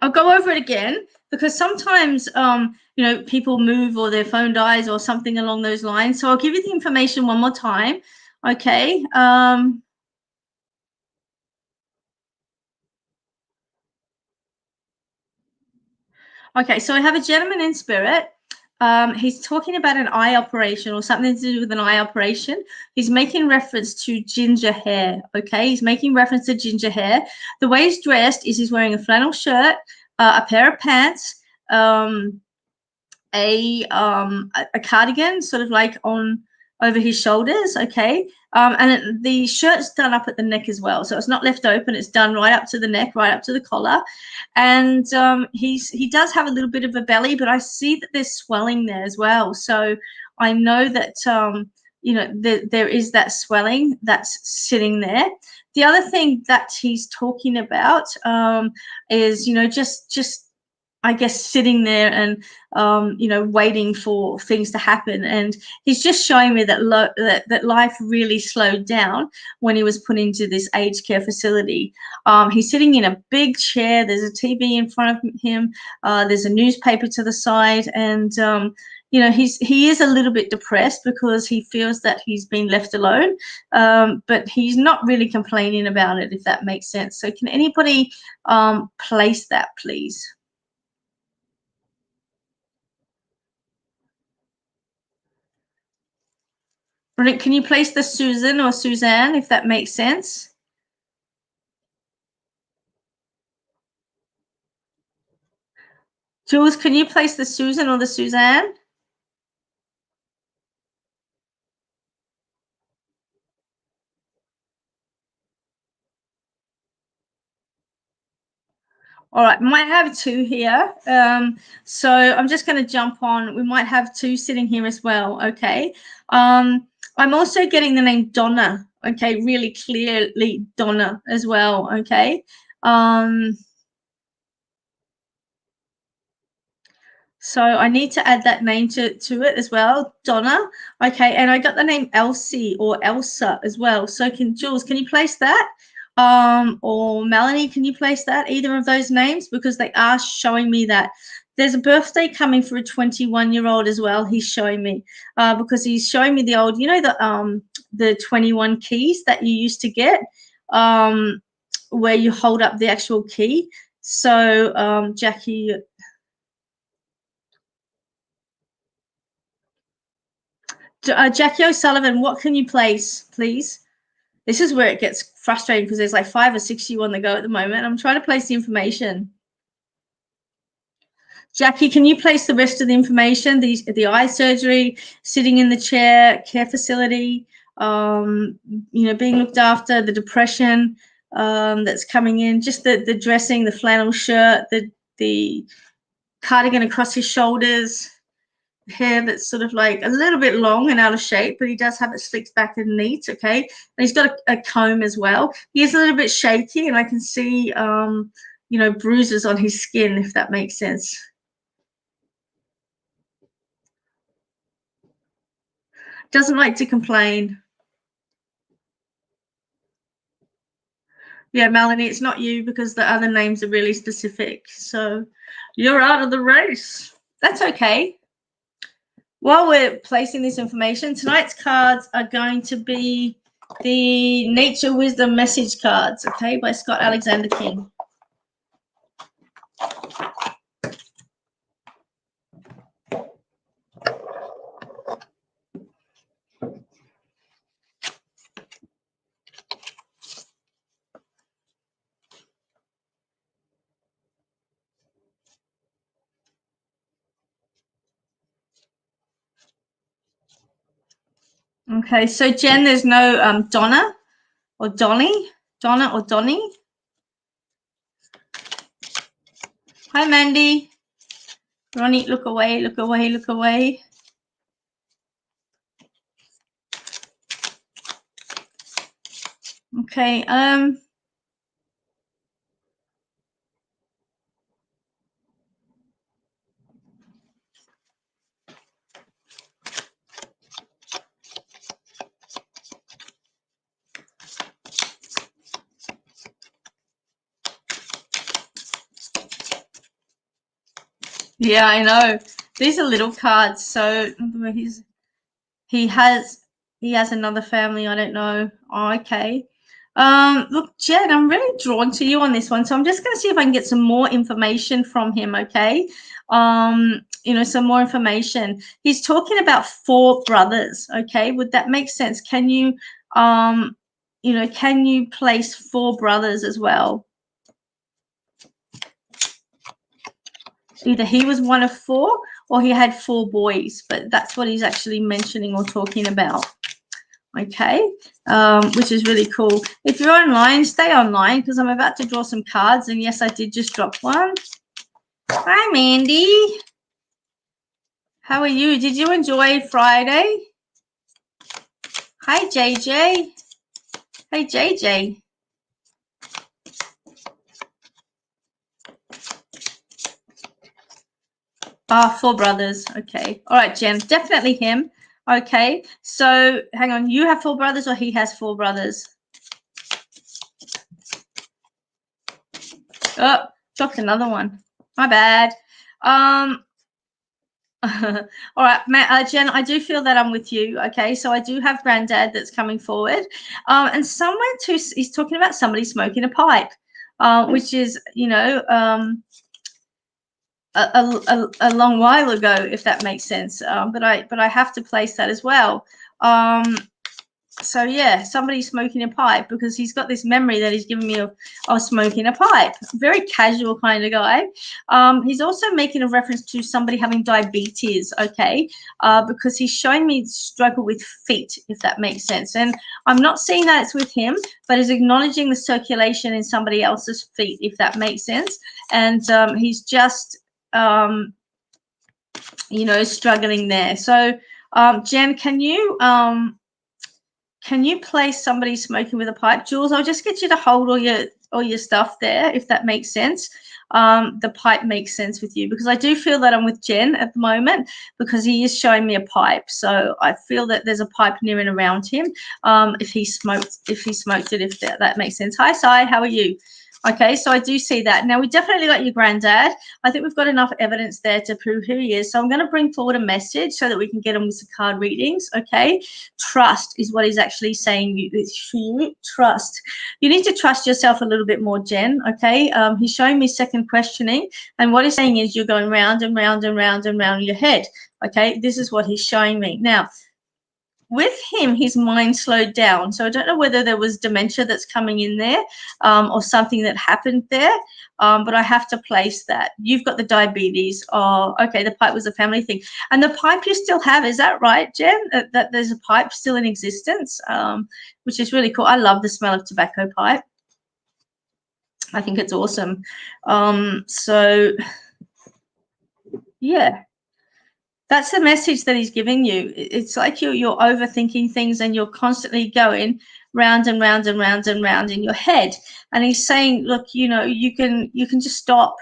I'll go over it again because sometimes, you know, people move or their phone dies or something along those lines. So I'll give you the information one more time. Okay. Okay, so I have a gentleman in spirit. He's talking about an eye operation or something to do with an eye operation. He's making reference to ginger hair. Okay, he's making reference to ginger hair. The way he's dressed is he's wearing a flannel shirt, a pair of pants, a cardigan, sort of like on over his shoulders. Okay, and the shirt's done up at the neck as well, so it's not left open. It's done right up to the neck, right up to the collar, and he does have a little bit of a belly, but I see that there's swelling there as well. So I know that you know there is that swelling that's sitting there. The other thing that he's talking about is, you know, just I guess sitting there and you know, waiting for things to happen. And he's just showing me that that life really slowed down when he was put into this aged care facility. He's sitting in a big chair. There's a TV in front of him. There's a newspaper to the side, and you know, he is a little bit depressed because he feels that he's been left alone, but he's not really complaining about it, if that makes sense. So can anybody place that, please? Brilliant. Can you place the Susan or Suzanne, if that makes sense? Jules, can you place the Susan or the Suzanne? All right, might have two here. So I'm just going to jump on. We might have two sitting here as well. Okay. I'm also getting the name Donna. Okay, really clearly Donna as well. Okay. So I need to add that name to it as well, Donna. Okay, and I got the name Elsie or Elsa as well. So Jules, can you place that? Or Melanie, can you place that? Either of those names, because they are showing me that. There's a birthday coming for a 21-year-old as well. He's showing me because he's showing me the old, you know, the 21 keys that you used to get, where you hold up the actual key. So Jackie. Jackie O'Sullivan, what can you place, please? This is where it gets frustrating because there's like 5 or 6 you on the go at the moment. I'm trying to place the information. Jackie, can you place the rest of the information? The eye surgery, sitting in the chair, care facility, you know, being looked after, the depression that's coming in, just the dressing, the flannel shirt, the cardigan across his shoulders, hair that's sort of like a little bit long and out of shape, but he does have it slicked back and neat. Okay, and he's got a comb as well. He is a little bit shaky, and I can see you know, bruises on his skin, if that makes sense. Doesn't like to complain. Yeah, Melanie, it's not you because the other names are really specific, so you're out of the race. That's okay. While we're placing this information, tonight's cards are going to be the Nature Wisdom Message Cards, okay, by Scott Alexander King. Okay, so Jen, there's no Donna or Donnie, Donna or Donnie. Hi, Mandy. Ronnie, look away, look away, look away. Okay, yeah, I know. These are little cards, so he has another family. I don't know. Oh, okay. Look, Jen, I'm really drawn to you on this one, so I'm just going to see if I can get some more information from him. Okay. You know, some more information. He's talking about 4 brothers. Okay, would that make sense? Can you, you know, can you place 4 brothers as well? Either he was one of 4 or he had 4 boys, but that's what he's actually mentioning or talking about. Okay, which is really cool. If you're online, stay online because I'm about to draw some cards. And yes, I did just drop one. Hi, Mandy. How are you? Did you enjoy Friday? Hi, JJ. Hey, JJ. Ah, 4 brothers. Okay. All right, Jen. Definitely him. Okay. So hang on. You have 4 brothers or he has 4 brothers? Oh, dropped another one. My bad. All right, Jen, I do feel that I'm with you. Okay, so I do have granddad that's coming forward, and somewhere too, he's talking about somebody smoking a pipe, which is, you know, a long while ago, if that makes sense. But I have to place that as well. So yeah, somebody smoking a pipe because he's got this memory that he's given me of smoking a pipe. Very casual kind of guy. He's also making a reference to somebody having diabetes, okay, because he's showing me struggle with feet, if that makes sense. And I'm not seeing that it's with him, but he's acknowledging the circulation in somebody else's feet, if that makes sense. And he's just, you know, struggling there. So Jen, can you place somebody smoking with a pipe? Jules, I'll just get you to hold all your stuff there, if that makes sense. The pipe makes sense with you because I do feel that I'm with Jen at the moment because he is showing me a pipe. So I feel that there's a pipe near and around him. If he smoked it, if that makes sense. Hi, Sai, how are you? Okay, so I do see that. Now, we definitely got your granddad. I think we've got enough evidence there to prove who he is. So I'm going to bring forward a message so that we can get him with some card readings, okay? Trust is what he's actually saying. You trust. You need to trust yourself a little bit more, Jen, okay? He's showing me second questioning, and what he's saying is you're going round and round and round and round your head, okay? This is what he's showing me. Now, with him, his mind slowed down. So I don't know whether there was dementia that's coming in there or something that happened there, but I have to place that. You've got the diabetes. Oh, okay, the pipe was a family thing. And the pipe you still have, is that right, Jen? That there's a pipe still in existence, which is really cool. I love the smell of tobacco pipe. I think it's awesome. So, yeah. That's the message that he's giving you. It's like you're overthinking things and you're constantly going round and round and round and round in your head. And he's saying, look, you know, you can just stop.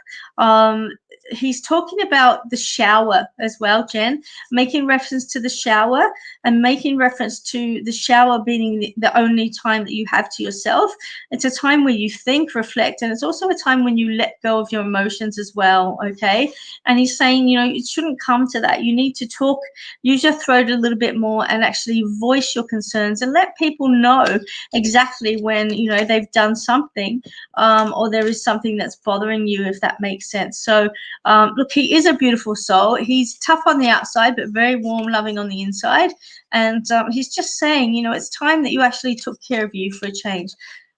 he's talking about the shower as well, Jen, making reference to the shower and making reference to the shower being the only time that you have to yourself. It's a time where you think, reflect, and it's also a time when you let go of your emotions as well, okay? And he's saying, you know, it shouldn't come to that. You need to talk, use your throat a little bit more and actually voice your concerns and let people know exactly when, you know, they've done something or there is something that's bothering you, if that makes sense. So look, he is a beautiful soul. He's tough on the outside, but very warm, loving on the inside. And he's just saying, you know, it's time that you actually took care of you for a change.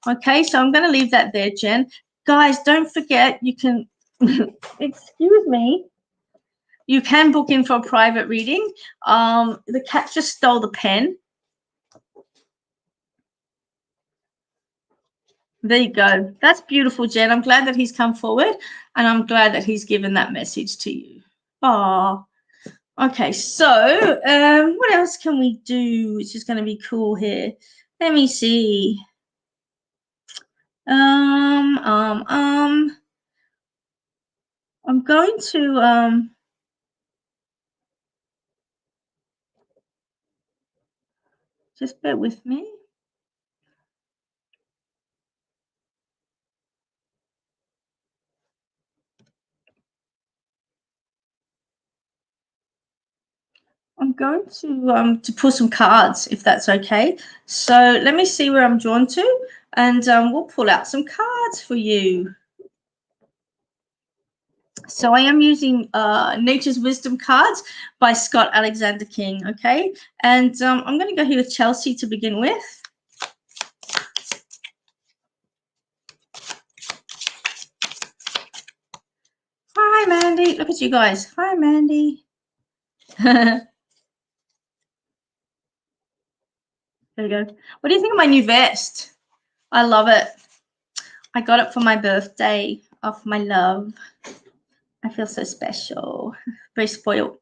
Okay, so I'm going to leave that there, Jen. Guys, don't forget, you can, excuse me, you can book in for a private reading. The cat just stole the pen. There you go. That's beautiful, Jen. I'm glad that he's come forward and I'm glad that he's given that message to you. Oh, okay. So what else can we do which is going to be cool here? Let me see. I'm going to just bear with me. I'm going to pull some cards, if that's okay. So let me see where I'm drawn to, and we'll pull out some cards for you. So I am using Nature's Wisdom cards by Scott Alexander King, okay? And I'm going to go here with Chelsea to begin with. Hi, Mandy. Look at you guys. Hi, Mandy. There we go. What do you think of my new vest? I love it. I got it for my birthday off my love. I feel so special. Very spoiled.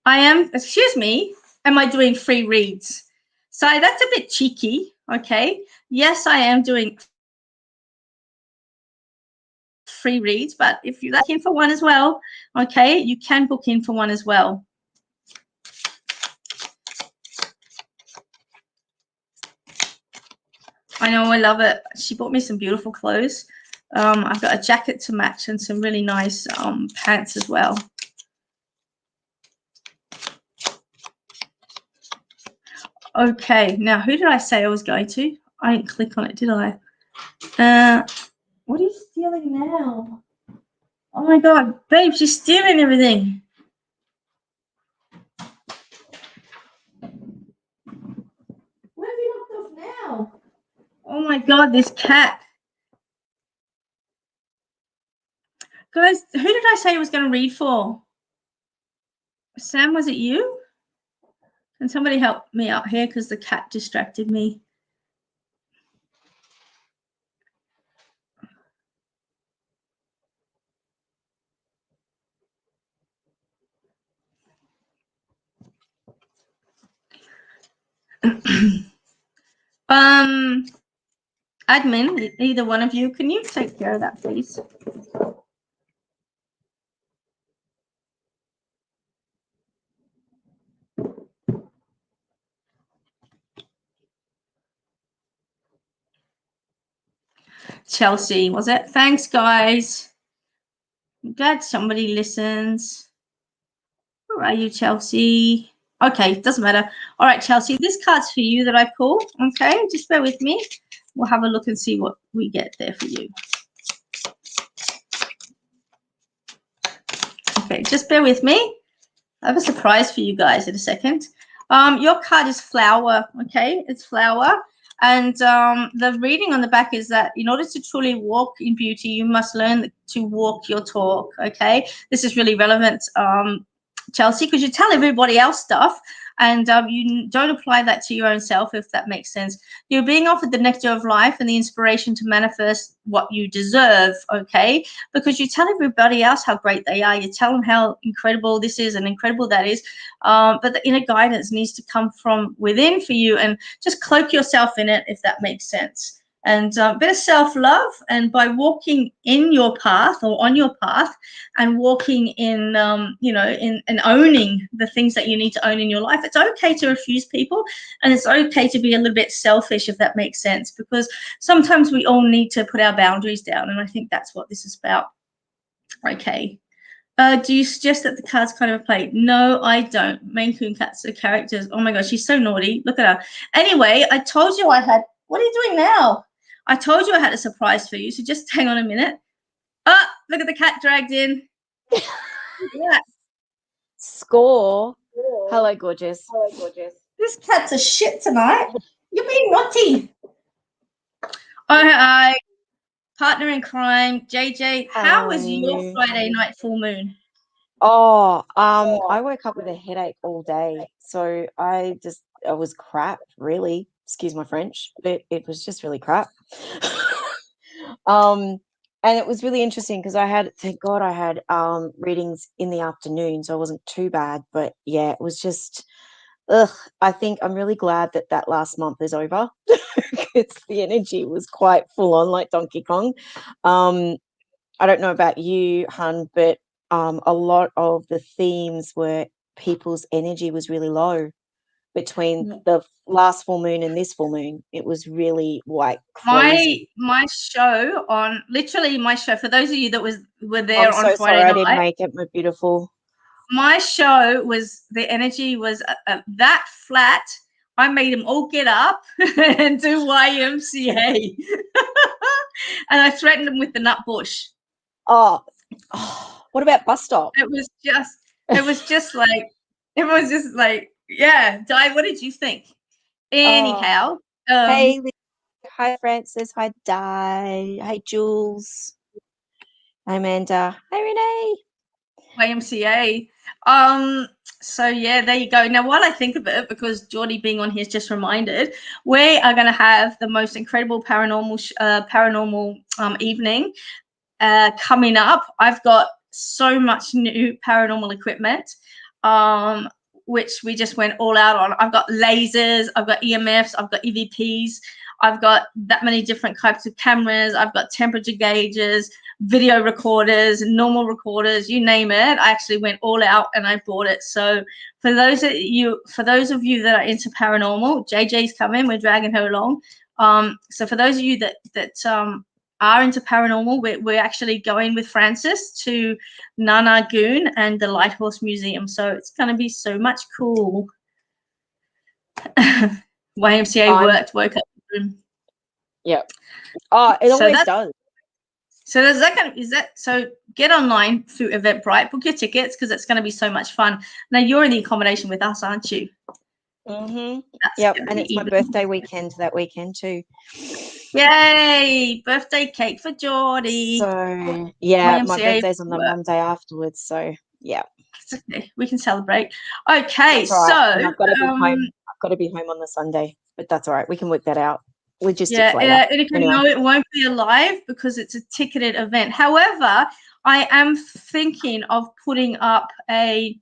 I am, excuse me, am I doing free reads? So that's a bit cheeky, okay? Yes, I am doing free reads, but if you're looking for one as well, okay, you can book in for one as well. I know, I love it. She bought me some beautiful clothes. I've got a jacket to match and some really nice pants as well. Okay, now who did I say I was going to? I didn't click on it, did I? What are you stealing now? Oh my God, babe, she's stealing everything. Where's he locked off now? Oh my God, this cat. Guys, who did I say I was going to read for? Sam, was it you? Can somebody help me out here because the cat distracted me? Admin, either one of you, can you take care of that, please? Chelsea, was it? Thanks, guys. I'm glad somebody listens. Where are you, Chelsea? Okay, doesn't matter. All right, Chelsea, this card's for you that I pulled. Okay, just bear with me. We'll have a look and see what we get there for you. Okay, just bear with me. I have a surprise for you guys in a second. Your card is flower, okay? It's flower. And the reading on the back is that in order to truly walk in beauty, you must learn to walk your talk, okay? This is really relevant, Chelsea, because you tell everybody else stuff and you don't apply that to your own self, if that makes sense. You're being offered the nectar of life and the inspiration to manifest what you deserve, okay? Because you tell everybody else how great they are. You tell them how incredible this is and incredible that is. But the inner guidance needs to come from within for you and just cloak yourself in it, if that makes sense. and a bit of self-love. And by walking in your path or on your path and walking in, in owning the things that you need to own in your life, it's okay to refuse people, and it's okay to be a little bit selfish, if that makes sense, because sometimes we all need to put our boundaries down. And I think that's what this is about. Okay. Do you suggest that the cards kind of play? No, I don't. Maine Coon cats are characters. Oh my gosh, she's so naughty. Look at her. Anyway, I told you I had. What are you doing now? I told you I had a surprise for you, so just hang on a minute. Oh, look at the cat dragged in. Yeah. Score. Hello, gorgeous. This cat's a shit tonight. You're being naughty. Oh, hi. Partner in crime, JJ. How was your Friday night full moon? Oh, I woke up with a headache all day, so I was crap, really. Excuse my French, but it was just really crap. And it was really interesting because thank God I had readings in the afternoon, so it wasn't too bad. But yeah, it was just, I think I'm really glad that last month is over because the energy was quite full on, like Donkey Kong. I don't know about you, hun, but a lot of the themes were people's energy was really low between the last full moon and this full moon. It was really like crazy. My show on literally my show, for those of you that were there I'm on so Friday sorry night, I didn't make it, my beautiful. my show was, the energy was that flat. I made them all get up and do YMCA. And I threatened them with the nut bush. Oh, what about bus stop? It was just like, yeah. Di, what did you think? Anyhow, hey, hi Francis, hi Di, hi Jules, hi Amanda, hi Renee. YMCA. So yeah, there you go. Now, while I think of it, because Geordie being on here is just reminded, we are going to have the most incredible paranormal evening coming up. I've got so much new paranormal equipment, which we just went all out on. I've got lasers, I've got EMFs, I've got EVPs, I've got that many different types of cameras, I've got temperature gauges, video recorders, normal recorders, you name it. I actually went all out and I bought it. So for those of you that are into paranormal, JJ's coming, we're dragging her along. So for those of you that are into paranormal, we're actually going with Francis to Nanagoon and the Lighthorse Museum. So it's going to be so much cool. YMCA woke up. Yep. Oh, it always does. So so get online through Eventbrite, book your tickets because it's going to be so much fun. Now you're in the accommodation with us, aren't you? Mm-hmm. Yep, and it's my birthday weekend that weekend too. Yay! Birthday cake for Geordie. So yeah, my birthday's on the Monday afterwards. So yeah, it's okay. We can celebrate. Okay, so and I've got to be home. I've got to be home on the Sunday, but that's all right. We can work that out. Logistics later. And if you know, it won't be alive because it's a ticketed event. However, I am thinking of putting up a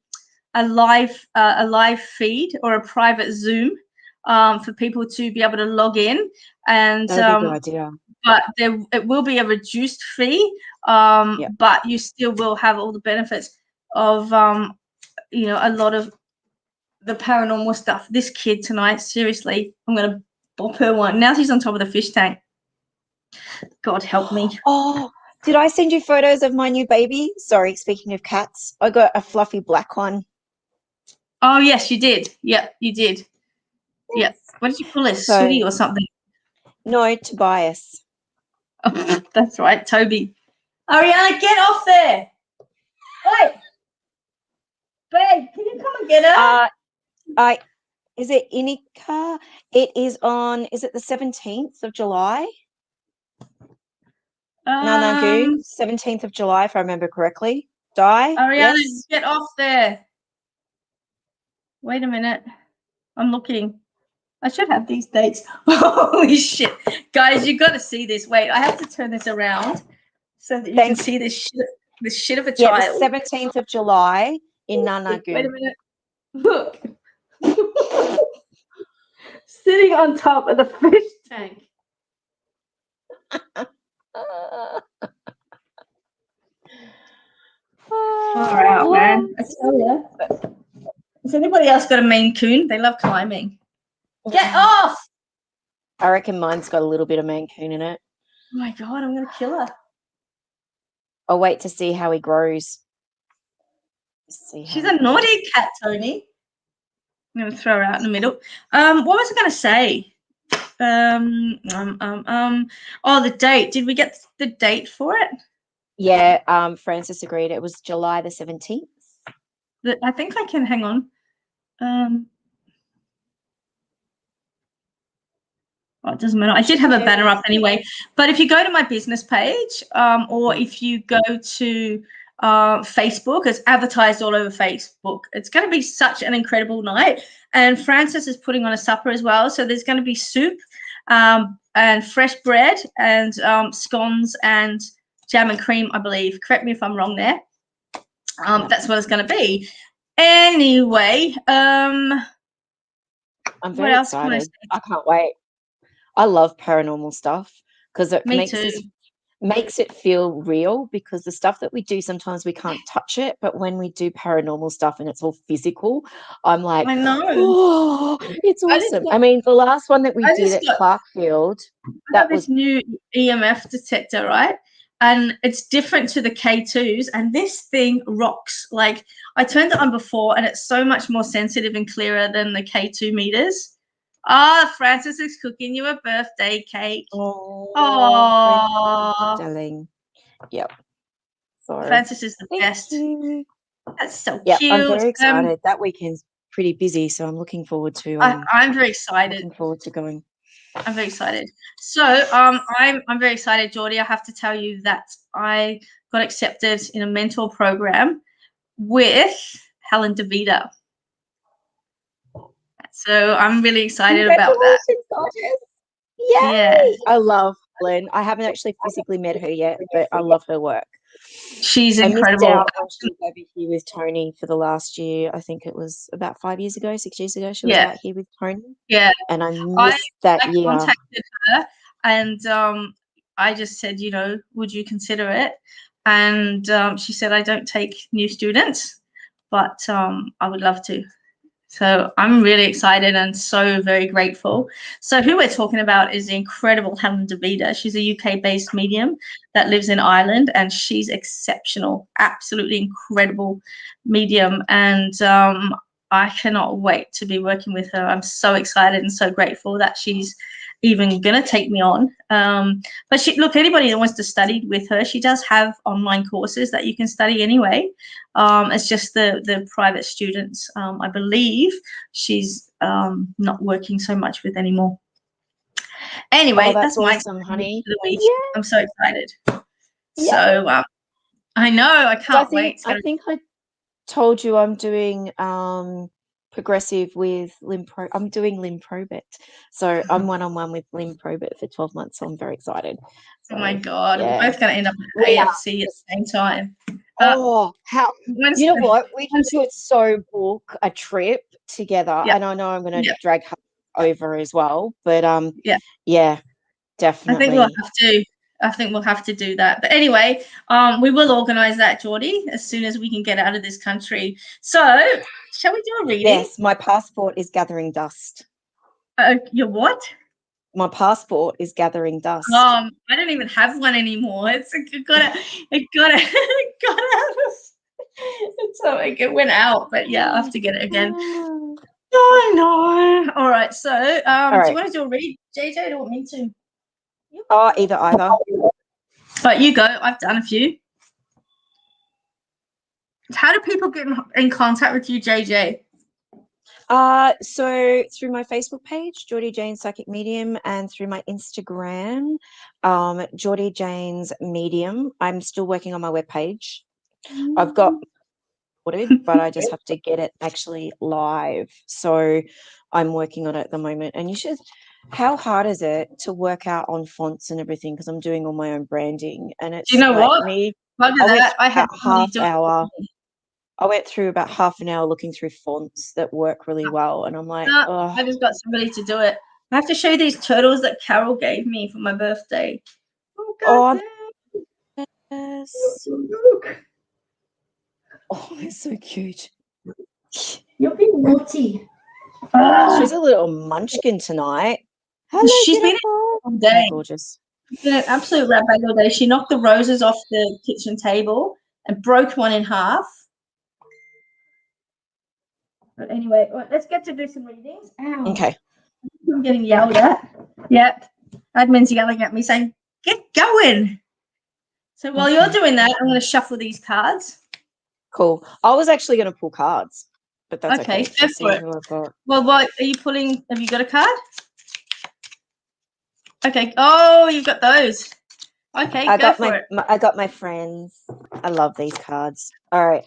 live feed or a private Zoom for people to be able to log in, and that'd be a good idea. But it will be a reduced fee, but you still will have all the benefits of a lot of the paranormal stuff. This kid tonight, seriously, I'm gonna bop her one. Now she's on top of the fish tank. God help me. Oh, did I send you photos of my new baby? Sorry, speaking of cats, I got a fluffy black one. Oh, yes, you did. Yeah, you did. Yeah. What did you call it? Sooty or something? No, Tobias. Oh, that's right, Toby. Ariana, get off there. Wait. Babe, can you come and get her? Is it Inika? It is on, is it the 17th of July? Nanagoon, 17th of July, if I remember correctly. Di? Ariana, yes? get off there. Wait a minute. I'm looking. I should have these dates. Holy shit. Guys, you got to see this. Wait, I have to turn this around so that you can see this shit of a child. Yeah, the 17th of July in Nanagoon. Wait a minute. Look. Sitting on top of the fish tank. Far out, man. I tell you. Has anybody else got a Maine Coon? They love climbing. Get off! I reckon mine's got a little bit of Maine Coon in it. Oh my God, I'm going to kill her. I'll wait to see how he grows. She's a naughty cat, Tony. I'm going to throw her out in the middle. What was I going to say? Oh, the date. Did we get the date for it? Yeah, Francis agreed. It was July the 17th. I think I can hang on. Oh, it doesn't matter. I did have a banner up anyway. But if you go to my business page, or if you go to Facebook, it's advertised all over Facebook. It's going to be such an incredible night. And Francis is putting on a supper as well. So there's going to be soup and fresh bread and scones and jam and cream, I believe. Correct me if I'm wrong there. That's what it's going to be. Anyway, I'm very excited. I can't wait. I love paranormal stuff because it makes it feel real, because the stuff that we do, sometimes we can't touch it, but when we do paranormal stuff and it's all physical, I'm like, I know. Oh, it's awesome. I mean, the last one that we did at Clarkfield, that was this new EMF detector, right? And it's different to the K2s, and this thing rocks. Like, I turned it on before and it's so much more sensitive and clearer than the K2 meters. Francis is cooking you a birthday cake. Oh, darling. Yep. Sorry. Francis is the best. You. That's so cute. I'm very excited. That weekend's pretty busy, so I'm looking forward to. I'm very excited. Looking forward to going. I'm very excited. So I'm very excited, Geordie. I have to tell you that I got accepted in a mentor program with Helen DeVita. So I'm really excited about that. Yay! Yeah. I love Helen. I haven't actually physically met her yet, but I love her work. She's incredible. I missed out when she was over here with Tony for the last year. I think it was about 6 years ago. She was out here with Tony. Yeah. And I missed that year. I contacted her and I just said, would you consider it? And she said, I don't take new students, but I would love to. So I'm really excited and so very grateful. So who we're talking about is the incredible Helen DeVita. She's a UK-based medium that lives in Ireland, and she's exceptional, absolutely incredible medium. And I cannot wait to be working with her. I'm so excited and so grateful that she's even going to take me on. But look, anybody that wants to study with her, she does have online courses that you can study anyway. It's just the private students, I believe she's not working so much with anymore. Anyway, that's awesome, honey. For the week. Yeah. I'm so excited. Yeah. So I know, I can't wait. I think I told you I'm doing progressive with I'm doing Lim Probit. So I'm one-on-one with Lim Probit for 12 months. So I'm very excited. So, oh my God. Yeah. We're both going to end up at AFC at the same time. You know what? We should so book a trip together. Yeah. And I know I'm going to drag her over as well. But yeah, definitely. I think we'll have to do that. But anyway, we will organise that, Geordie, as soon as we can get out of this country. So, shall we do a reading? Yes, my passport is gathering dust. Your what? My passport is gathering dust. I don't even have one anymore. It went out, but yeah, I have to get it again. I know. All right. So, do you want to do a read, JJ? Or do you want me to? Either. But you go. I've done a few. How do people get in contact with you, JJ? So through my Facebook page, Geordie Jane Psychic Medium, and through my Instagram, Geordie Jane's Medium. I'm still working on my webpage. I've got but I just have to get it actually live. So I'm working on it at the moment. And how hard is it to work out on fonts and everything? Because I'm doing all my own branding, and it's do you know what? I went through about half an hour looking through fonts that work really well, and I'm like, I just got somebody to do it. I have to show you these turtles that Carol gave me for my birthday. God yes. damn. Look. Oh, it's so cute. You're being naughty. She's a little munchkin tonight. Hello, She's been beautiful. all day. Gorgeous. She's been an absolute rat bag all day. She knocked the roses off the kitchen table and broke one in half. But anyway, let's get to do some readings. Ow. Okay. I'm getting yelled at. Yep. Admin's yelling at me saying, get going. So while you're doing that, I'm going to shuffle these cards. Cool. I was actually going to pull cards, but that's okay. Go Let's for see it. who I've got. Well, what are you pulling? Have you got a card? Okay. Oh, you've got those. Okay, I go got for it. I got my friends. I love these cards. All right.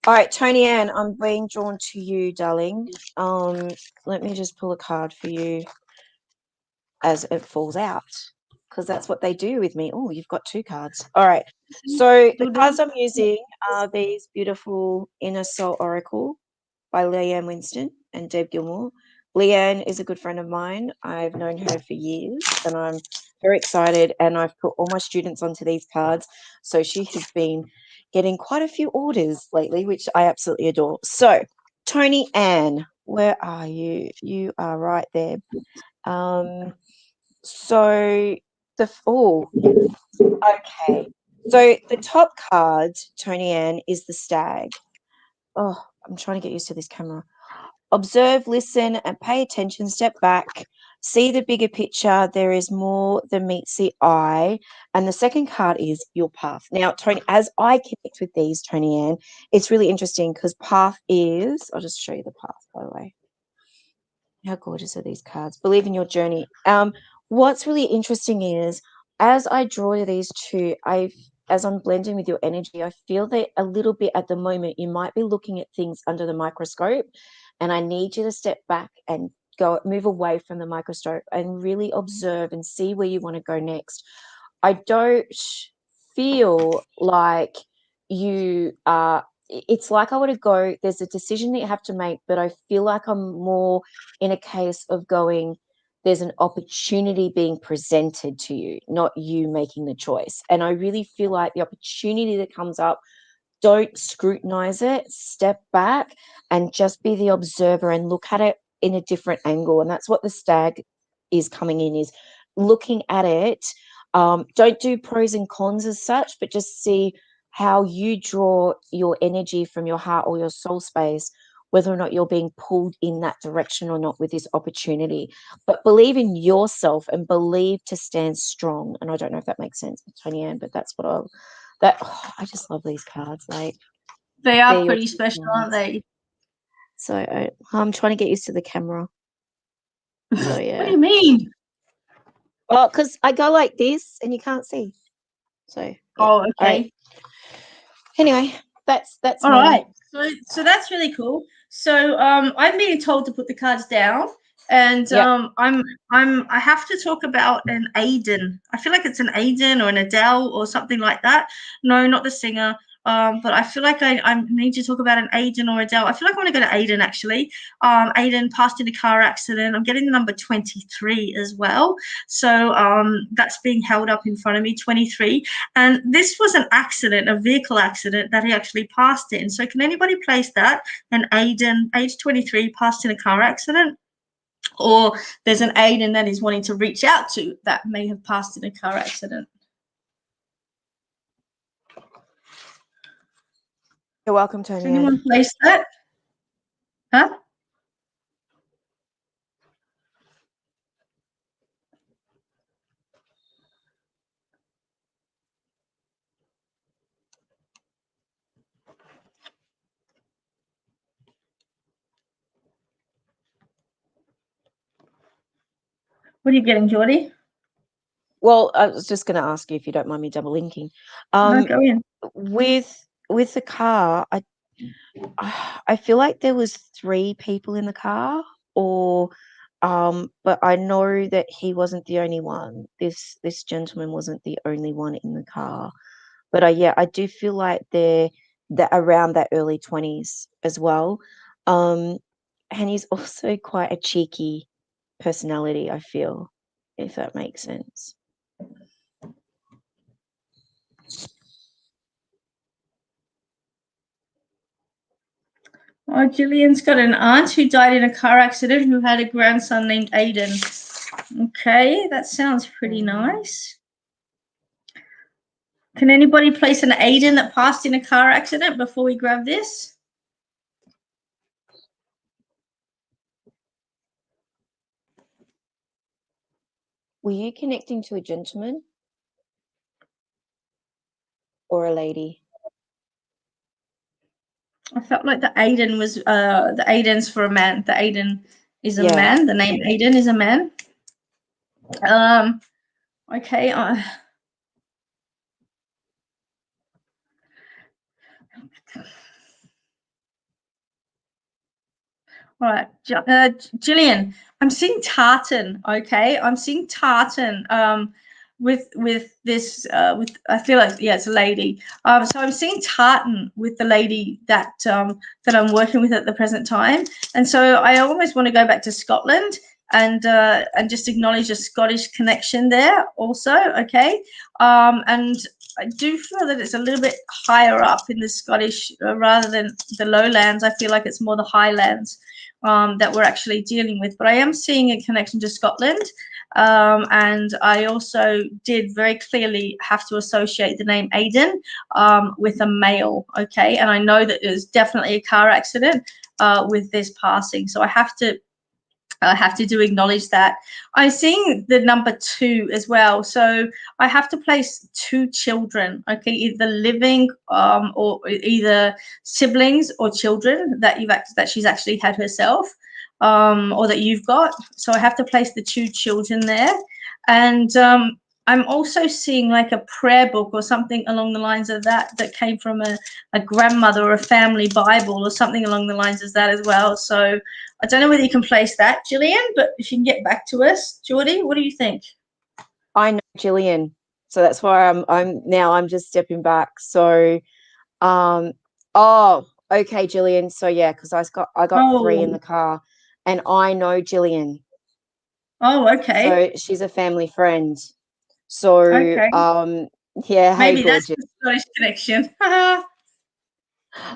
All right, Tony Ann, I'm being drawn to you, darling. Let me just pull a card for you as it falls out, because that's what they do with me. Oh, you've got two cards. All right. So the cards I'm using are these beautiful Inner Soul Oracle by Leanne Winston and Deb Gilmore. Leanne is a good friend of mine. I've known her for years, and I'm very excited, and I've put all my students onto these cards. So she has been getting quite a few orders lately, which I absolutely adore. So, Tony Ann, where are you? You are right there. So okay. So the top card, Tony Ann, is the stag. Oh, I'm trying to get used to this camera. Observe, listen, and pay attention. Step back. See the bigger picture. There is more than meets the eye. And the second card is your path. Now, Tony, as I connect with these, Tony Ann, it's really interesting because path is, I'll just show you the path, by the way. How gorgeous are these cards? Believe in your journey. What's really interesting is as I draw these two, as I'm blending with your energy, I feel that a little bit at the moment you might be looking at things under the microscope, and I need you to step back and move away from the microscope and really observe and see where you want to go next. I don't feel like you are. It's like I want to go. There's a decision that you have to make, but I feel like I'm more in a case of going, there's an opportunity being presented to you, not you making the choice. And I really feel like the opportunity that comes up, don't scrutinize it, step back and just be the observer and look at it in a different angle. And that's what the stag is coming in, is looking at it. Don't do pros and cons as such, but just see how you draw your energy from your heart or your soul space, whether or not you're being pulled in that direction or not with this opportunity. But believe in yourself and believe to stand strong. And I don't know if that makes sense, Tony Ann, but that's what I just love these cards. Like, they are pretty special, aren't they? So I'm trying to get used to the camera. So yeah. What do you mean? Well, because I go like this and you can't see. So yeah. Oh, okay. Right. Anyway, that's all me. Right. So that's really cool. So I'm being told to put the cards down, and I have to talk about an Aiden. I feel like it's an Aiden or an Adele or something like that. No, not the singer. But I feel like I need to talk about an Aiden or Adele. I feel like I want to go to Aiden actually. Aiden passed in a car accident. I'm getting the number 23 as well. So that's being held up in front of me, 23. And this was an accident, a vehicle accident that he actually passed in. So can anybody place that? An Aiden, age 23, passed in a car accident? Or there's an Aiden that he's wanting to reach out to that may have passed in a car accident. You're welcome, Tony. Can anyone place that? Huh? What are you getting, Geordie? Well, I was just going to ask you if you don't mind me double linking. No, go in. With the car, I feel like there was 3 people in the car, or but I know that he wasn't the only one. This gentleman wasn't the only one in the car. But I do feel like they're around that early 20s as well. And he's also quite a cheeky personality, I feel, if that makes sense. Oh, Gillian's got an aunt who died in a car accident who had a grandson named Aiden. Okay, that sounds pretty nice. Can anybody place an Aiden that passed in a car accident before we grab this? Were you connecting to a gentleman or a lady? I felt like the Aiden was the Aiden's for a man. The Aiden is a Yeah. man. The name Aiden is a man. Okay. All right, Gillian, I'm seeing tartan. Okay, I'm seeing tartan. With this, with I feel like it's a lady. So I'm seeing tartan with the lady that that I'm working with at the present time, and so I almost want to go back to Scotland and just acknowledge a Scottish connection there also. Okay, and I do feel that it's a little bit higher up in the Scottish rather than the lowlands. I feel like it's more the highlands that we're actually dealing with. But I am seeing a connection to Scotland. And I also did very clearly have to associate the name Aiden with a male. Okay. And I know that there's definitely a car accident with this passing. So I have to do acknowledge that. I'm seeing the number 2 as well. So I have to place 2 children, okay, either living or either siblings or children that she's actually had herself, or that you've got. So I have to place the 2 children there. And I'm also seeing like a prayer book or something along the lines of that came from a grandmother or a family Bible or something along the lines of that as well. So I don't know whether you can place that, Gillian, but if you can get back to us, Geordie, what do you think? I know Gillian, so that's why I'm just stepping back. So, oh, okay, Gillian. So yeah, because I got 3 in the car, and I know Gillian. Oh, okay. So she's a family friend. So, Okay. yeah, hey, Maybe that's gorgeous. the Scottish connection. No.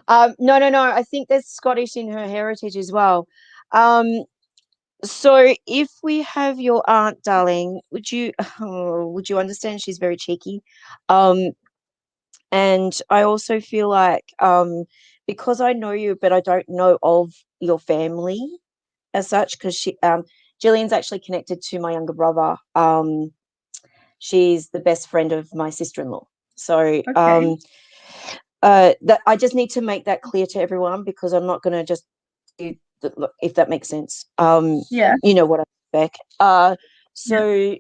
I think there's Scottish in her heritage as well. So if we have your aunt, darling, would you understand she's very cheeky? And I also feel like because I know you, but I don't know of your family as such, because Jillian's actually connected to my younger brother. She's the best friend of my sister-in-law. So Okay. that I just need to make that clear to everyone, because I'm not going to just do if that makes sense. Yeah. You know what I expect. Yeah. So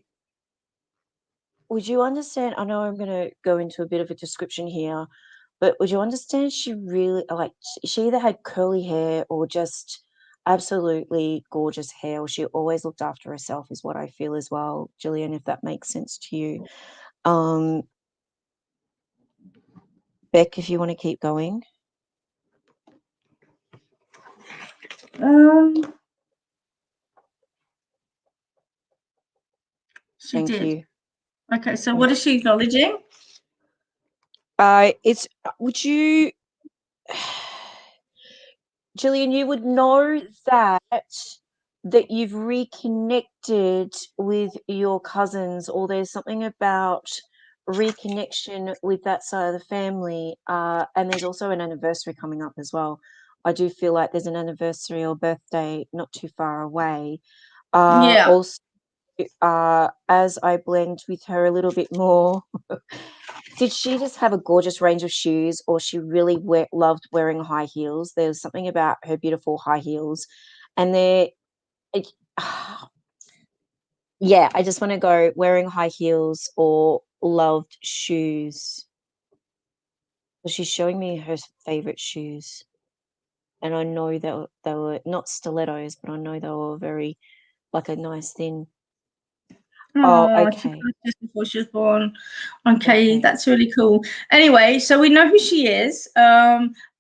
would you understand? I know I'm going to go into a bit of a description here, but would you understand she really like she either had curly hair or just absolutely gorgeous hair, or she always looked after herself, is what I feel as well, Gillian, if that makes sense to you. Um, Bec, if you want to keep going. She Thank did. you. Okay, so Yeah. what is she acknowledging? It's would you Gillian, you would know that you've reconnected with your cousins, or there's something about reconnection with that side of the family. And there's also an anniversary coming up as well. I do feel like there's an anniversary or birthday not too far away. Yeah. Also, as I blend with her a little bit more, did she just have a gorgeous range of shoes, or she really loved wearing high heels? There was something about her beautiful high heels, and it, yeah, I just want to go wearing high heels or loved shoes. Well, she's showing me her favorite shoes, and I know that they were not stilettos, but I know they were very like a nice thin. Oh, Oh, she okay, passed just before she was born. Okay, okay, that's really cool. Anyway, so we know who she is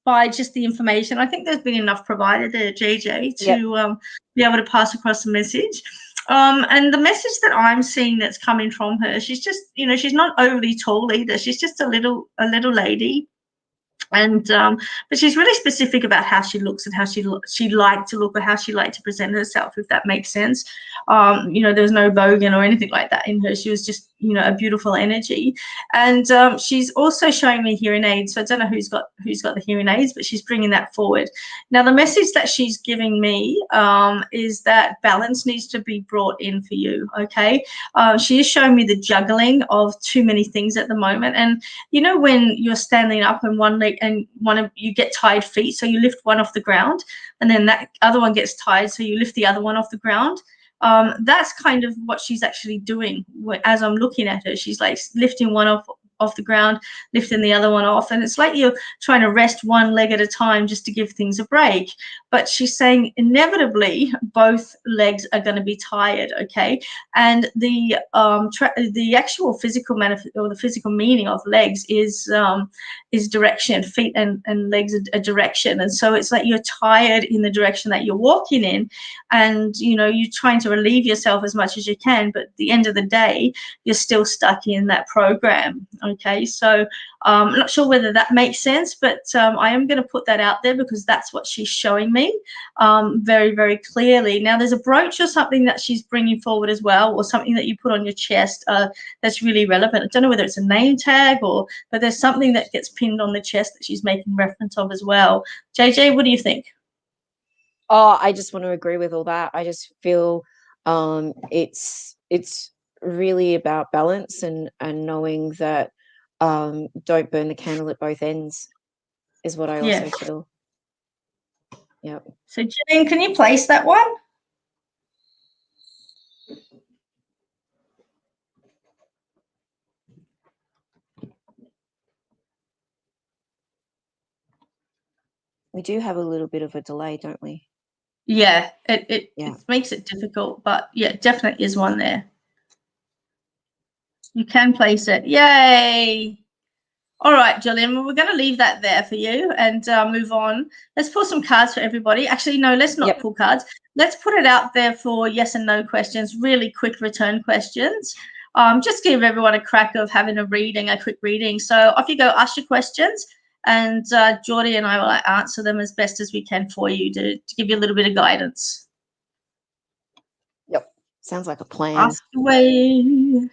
by just the information. I think there's been enough provided there, JJ, yep. to be able to pass across the message. And the message that I'm seeing that's coming from her, she's just, she's not overly tall either. She's just a little lady. And but she's really specific about how she looks and how she liked to look or how she liked to present herself, if that makes sense. There's no bogan or anything like that in her. She was just a beautiful energy. And she's also showing me hearing aids, so I don't know who's got the hearing aids, but she's bringing that forward. Now the message that she's giving me is that balance needs to be brought in for you. Okay. She is showing me the juggling of too many things at the moment. And when you're standing up and one leg and one of you get tired feet, so you lift one off the ground, and then that other one gets tired, so you lift the other one off the ground. That's kind of what she's actually doing. As I'm looking at her, she's like lifting one off the ground, lifting the other one off, and it's like you're trying to rest one leg at a time just to give things a break. But she's saying inevitably both legs are going to be tired. Okay. And the actual physical or the physical meaning of legs is direction. Feet and legs are direction, and so it's like you're tired in the direction that you're walking in, and you're trying to relieve yourself as much as you can, but at the end of the day you're still stuck in that program. Okay. So I'm not sure whether that makes sense, but I am going to put that out there because that's what she's showing me very, very clearly. Now, there's a brooch or something that she's bringing forward as well, or something that you put on your chest that's really relevant. I don't know whether it's a name tag but there's something that gets pinned on the chest that she's making reference of as well. JJ, what do you think? Oh, I just want to agree with all that. I just feel it's really about balance and knowing that don't burn the candle at both ends is what I also feel. Yep. So Jane, can you place that one? We do have a little bit of a delay, don't we? Yeah, it makes it difficult, but yeah, definitely is one there. You can place it. Yay! All right, Jillian, we're going to leave that there for you and move on. Let's pull some cards for everybody. Actually, no, let's not pull cards. Let's put it out there for yes and no questions, really quick return questions. Just give everyone a crack of having a quick reading. So off you go, ask your questions, and Geordie and I will answer them as best as we can for you to give you a little bit of guidance. Yep, sounds like a plan. Ask away.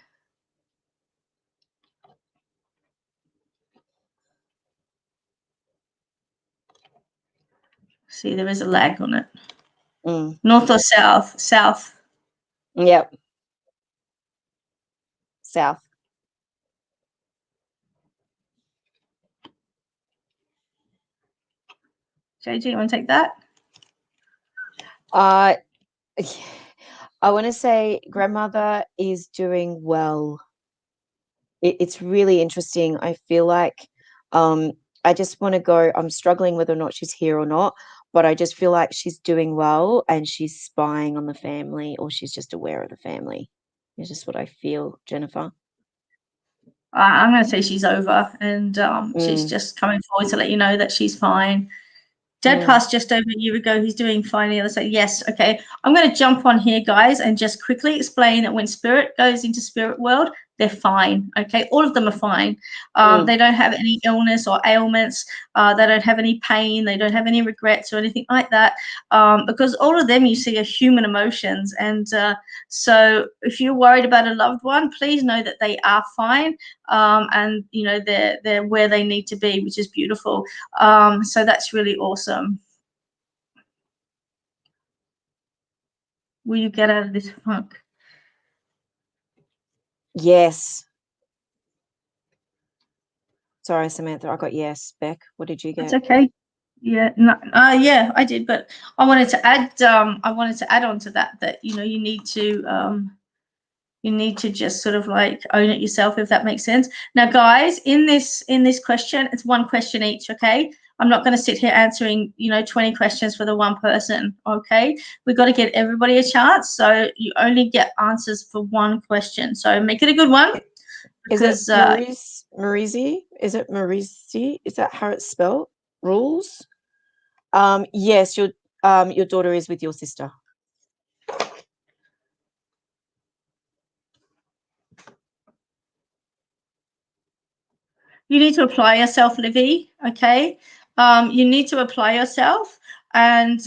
See, there is a lag on it. North or south? South. Yep. South. JJ, you want to take that? I want to say grandmother is doing well. It's really interesting. I feel like I just want to go. I'm struggling whether or not she's here or not, but I just feel like she's doing well and she's spying on the family, or she's just aware of the family. It's just what I feel, Jennifer. I'm going to say she's over, and she's just coming forward to let you know that she's fine. Dad passed just over a year ago. He's doing fine. The other side, yes. Okay. I'm going to jump on here, guys, and just quickly explain that when spirit goes into spirit world, they're fine. Okay. All of them are fine. They don't have any illness or ailments. They don't have any pain. They don't have any regrets or anything like that. Because all of them you see are human emotions. And so if you're worried about a loved one, please know that they are fine. And they're where they need to be, which is beautiful. So that's really awesome. Will you get out of this funk? Yes. Sorry, Samantha, I got yes. Bec, what did you get? That's okay. Yeah, no, yeah, I did, but I wanted to add. I wanted to add on to that you need to just sort of like own it yourself, if that makes sense. Now, guys, in this question, it's one question each. Okay, I'm not going to sit here answering 20 questions for the one person. Okay, we've got to get everybody a chance, so you only get answers for one question. So make it a good one. Because, is it Maurizi? Is it Maurizi? Is that how it's spelled? Rules? Yes, your daughter is with your sister. You need to apply yourself, Livy. Okay. You need to apply yourself and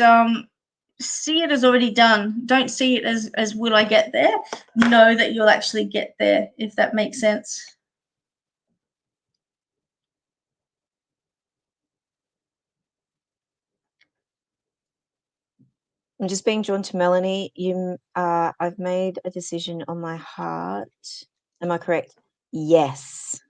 see it as already done. Don't see it as will I get there? Know that you'll actually get there, if that makes sense. I'm just being drawn to Melanie. I've made a decision on my heart. Am I correct? Yes.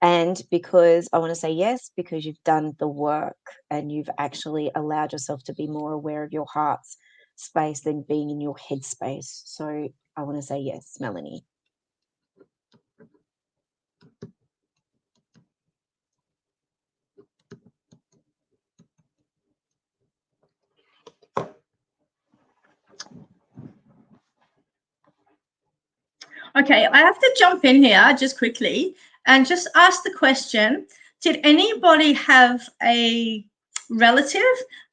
And because I want to say yes, because you've done the work and you've actually allowed yourself to be more aware of your heart's space than being in your head space. So I want to say yes, Melanie. Okay, I have to jump in here just quickly and just ask the question, did anybody have a relative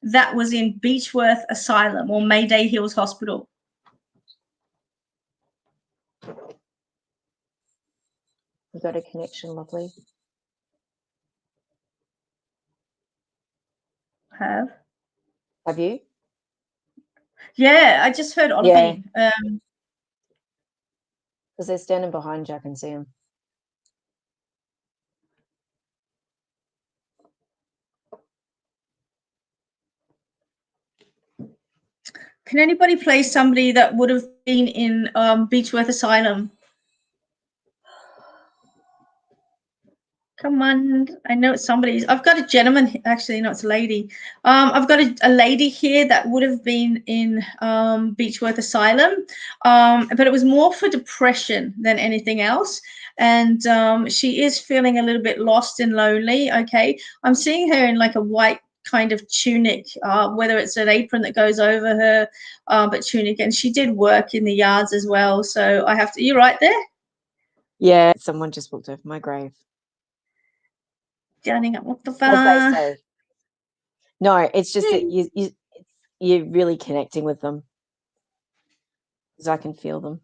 that was in Beechworth Asylum or Mayday Hills Hospital? We've got a connection, lovely. Have you? Yeah, I just heard Ollie. Yeah. Because they're standing behind you, I can see them. Can anybody play somebody that would have been in Beechworth Asylum? Come on, I know it's somebody's. I've got a gentleman, actually, no, it's a lady. I've got a lady here that would have been in Beechworth Asylum, but it was more for depression than anything else. And she is feeling a little bit lost and lonely. Okay, I'm seeing her in like a white kind of tunic, whether it's an apron that goes over her, but tunic. And she did work in the yards as well. So I have to. You're right there. Yeah, someone just walked over my grave. Joining up with the As they say. No, it's just that you're really connecting with them. Because I can feel them.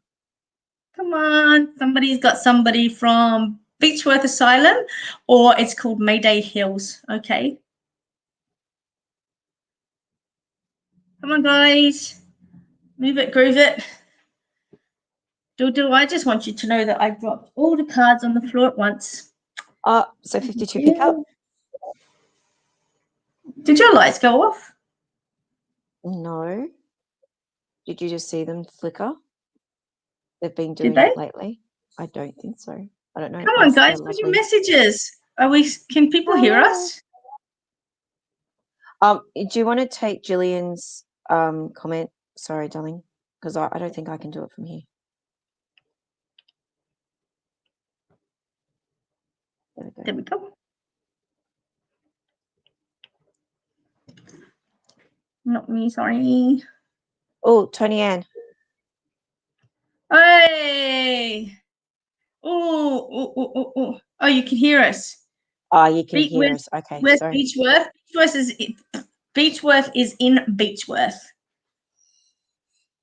Come on, somebody's got somebody from Beechworth Asylum, or it's called Mayday Hills. Okay. Come on, guys. Move it, groove it. Do I just want you to know that I dropped all the cards on the floor at once. So 52 pick up. Did your lights go off? No. Did you just see them flicker? They've been doing it lately. I don't think so. I don't know. Come on, guys, put your messages. Can people hear us? Do you want to take Gillian's comment? Sorry, darling, because I don't think I can do it from here. There we go. Not me, sorry. Oh, Tony Ann. Hey. Oh, you can hear us. Oh, you can hear us. Okay, where's sorry. Beechworth? Beechworth is in Beechworth.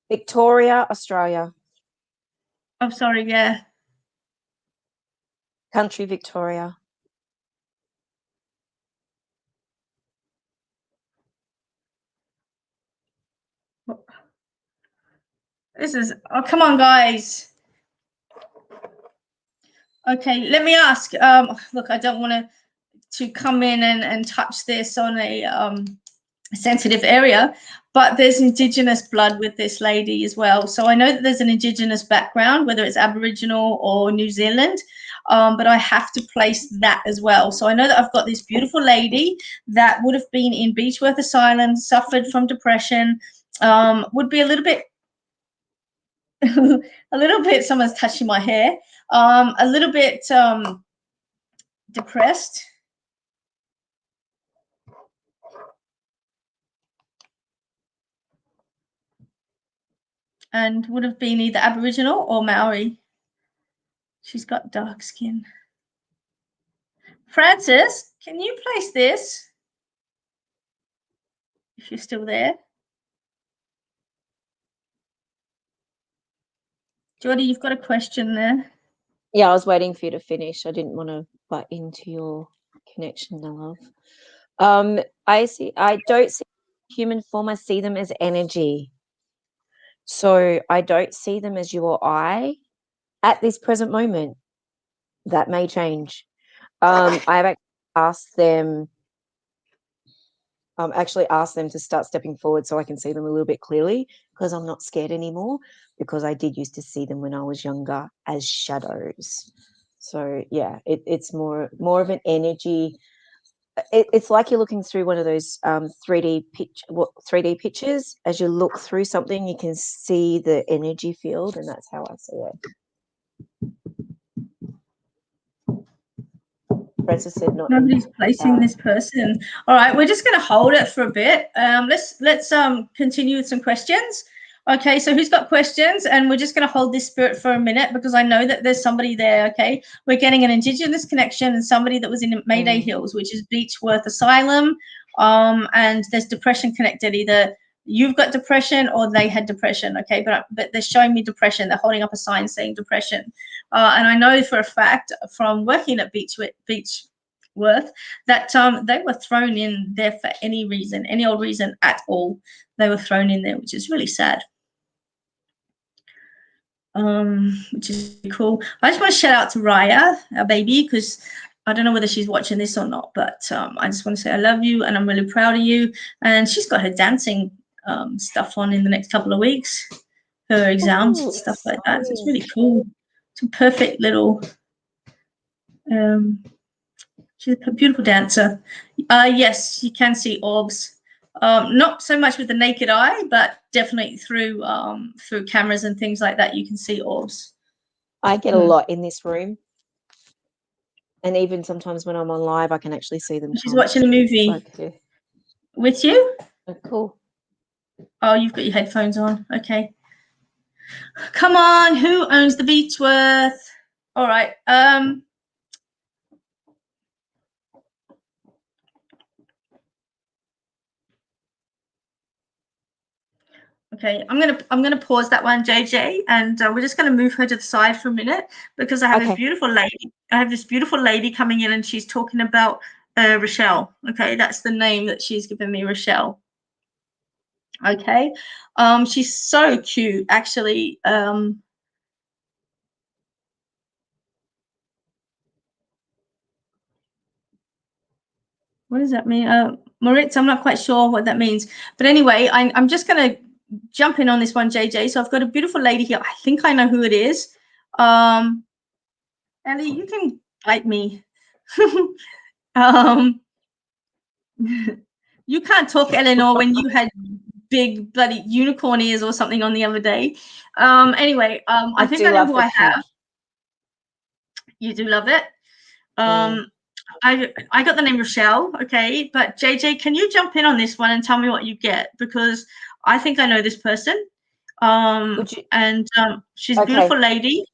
Victoria, Australia. Oh, sorry, yeah. Country, Victoria. This is, oh, come on, guys. Okay, let me ask. Look, I don't want to come in and touch this on a sensitive area, but there's Indigenous blood with this lady as well. So I know that there's an Indigenous background, whether it's Aboriginal or New Zealand, but I have to place that as well. So I know that I've got this beautiful lady that would have been in Beechworth Asylum, suffered from depression, would be a little bit someone's touching my hair, a little bit depressed, and would have been either Aboriginal or Maori. She's got dark skin. Francis, can you place this if you're still there? Geordie, you've got a question there. Yeah, I was waiting for you to finish. I didn't want to butt into your connection, my love. I don't see human form, I see them as energy. So I don't see them as you or I at this present moment. That may change. I've asked them actually asked them to start stepping forward so I can see them a little bit clearly, because I'm not scared anymore, because I did used to see them when I was younger as shadows. So yeah, it's more of an energy. It's like you're looking through one of those 3D pictures. As you look through something, you can see the energy field, and that's how I see it. Francis said not Nobody's placing this person. All right, we're just going to hold it for a bit. Let's continue with some questions. Okay, so who's got questions? And we're just going to hold this spirit for a minute because I know that there's somebody there. Okay, we're getting an Indigenous connection and somebody that was in Mayday Hills, which is Beechworth Asylum. And there's depression connected. Either you've got depression or they had depression. Okay, but they're showing me depression. They're holding up a sign saying depression. And I know for a fact from working at Beechworth that they were thrown in there for any reason, any old reason at all. They were thrown in there, which is really sad. Which is cool. I just want to shout out to Raya, our baby, because I don't know whether she's watching this or not, but I just want to say I love you and I'm really proud of you. And she's got her dancing stuff on in the next couple of weeks, her exams and stuff like that. So it's really cool. It's a perfect little she's a beautiful dancer. Yes, you can see orbs. Not so much with the naked eye, but definitely through cameras and things like that, you can see orbs. I get a lot in this room. And even sometimes when I'm on live, I can actually see them. She's watching a movie with you. Oh, cool. Oh, you've got your headphones on. Okay. Come on, who owns the Beechworth? All right. Okay, I'm gonna pause that one, JJ, and we're just gonna move her to the side for a minute because I have this beautiful lady. I have this beautiful lady coming in, and she's talking about Rochelle. Okay, that's the name that she's given me, Rochelle. Okay, she's so cute, actually. What does that mean? Moritz, I'm not quite sure what that means. But anyway, I'm just going to jump in on this one, JJ. So I've got a beautiful lady here. I think I know who it is. Ellie, you can bite me. You can't talk, Eleanor, when you had big bloody unicorn ears or something on the other day. Anyway, I think I know who I have. You do love it. I got the name Rochelle, okay, but JJ, can you jump in on this one and tell me what you get? Because I think I know this person. She's a beautiful lady.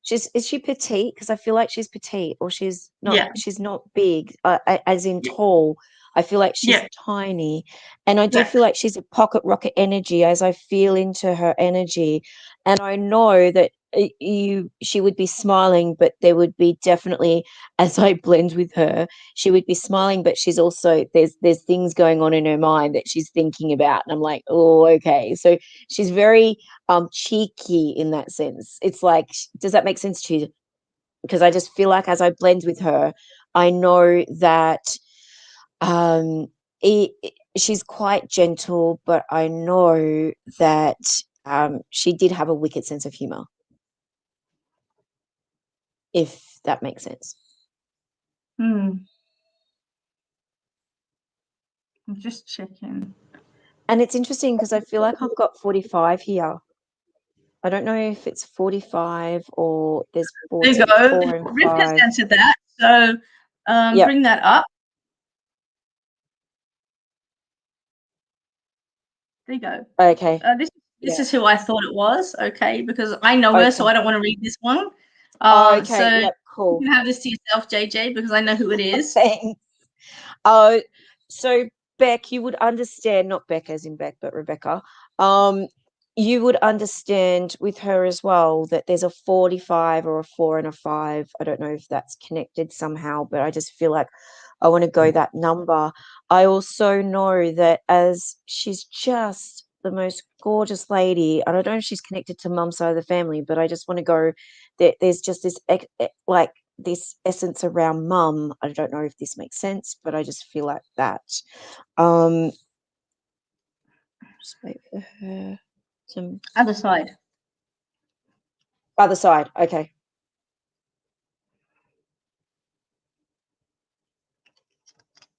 Is she petite? Because I feel like she's petite, or she's not. Yeah. She's not big, as in tall. I feel like she's tiny, and I do feel like she's a pocket rocket energy as I feel into her energy, and I know that she would be smiling, but there would be definitely, as I blend with her, she would be smiling, but she's also there's things going on in her mind that she's thinking about, and I'm like, oh, okay. So she's very cheeky in that sense. It's like, does that make sense to you? Because I just feel like as I blend with her, I know that she's quite gentle, but I know that she did have a wicked sense of humor, if that makes sense. I'm just checking. And it's interesting because I feel like I've got 45 here. I don't know if it's 45 or there's 44 there you go. and Rick 5. has answered that. So bring that up. There you go. Okay. This is who I thought it was, okay, because I know her, so I don't want to read this one. Okay, so cool. You can have this to yourself, JJ, because I know who it is. Thanks. So Bec, you would understand, not Bec as in Bec, but Rebecca. you would understand with her as well that there's a 45 or a 4 and a 5. I don't know if that's connected somehow, but I just feel like I want to go that number. I also know that as she's just the most gorgeous lady, I don't know if she's connected to mum's side of the family, but I just want to go that there's just this like this essence around mum. I don't know if this makes sense, but I just feel like that. Just wait for her. Some Other side. other side. Okay.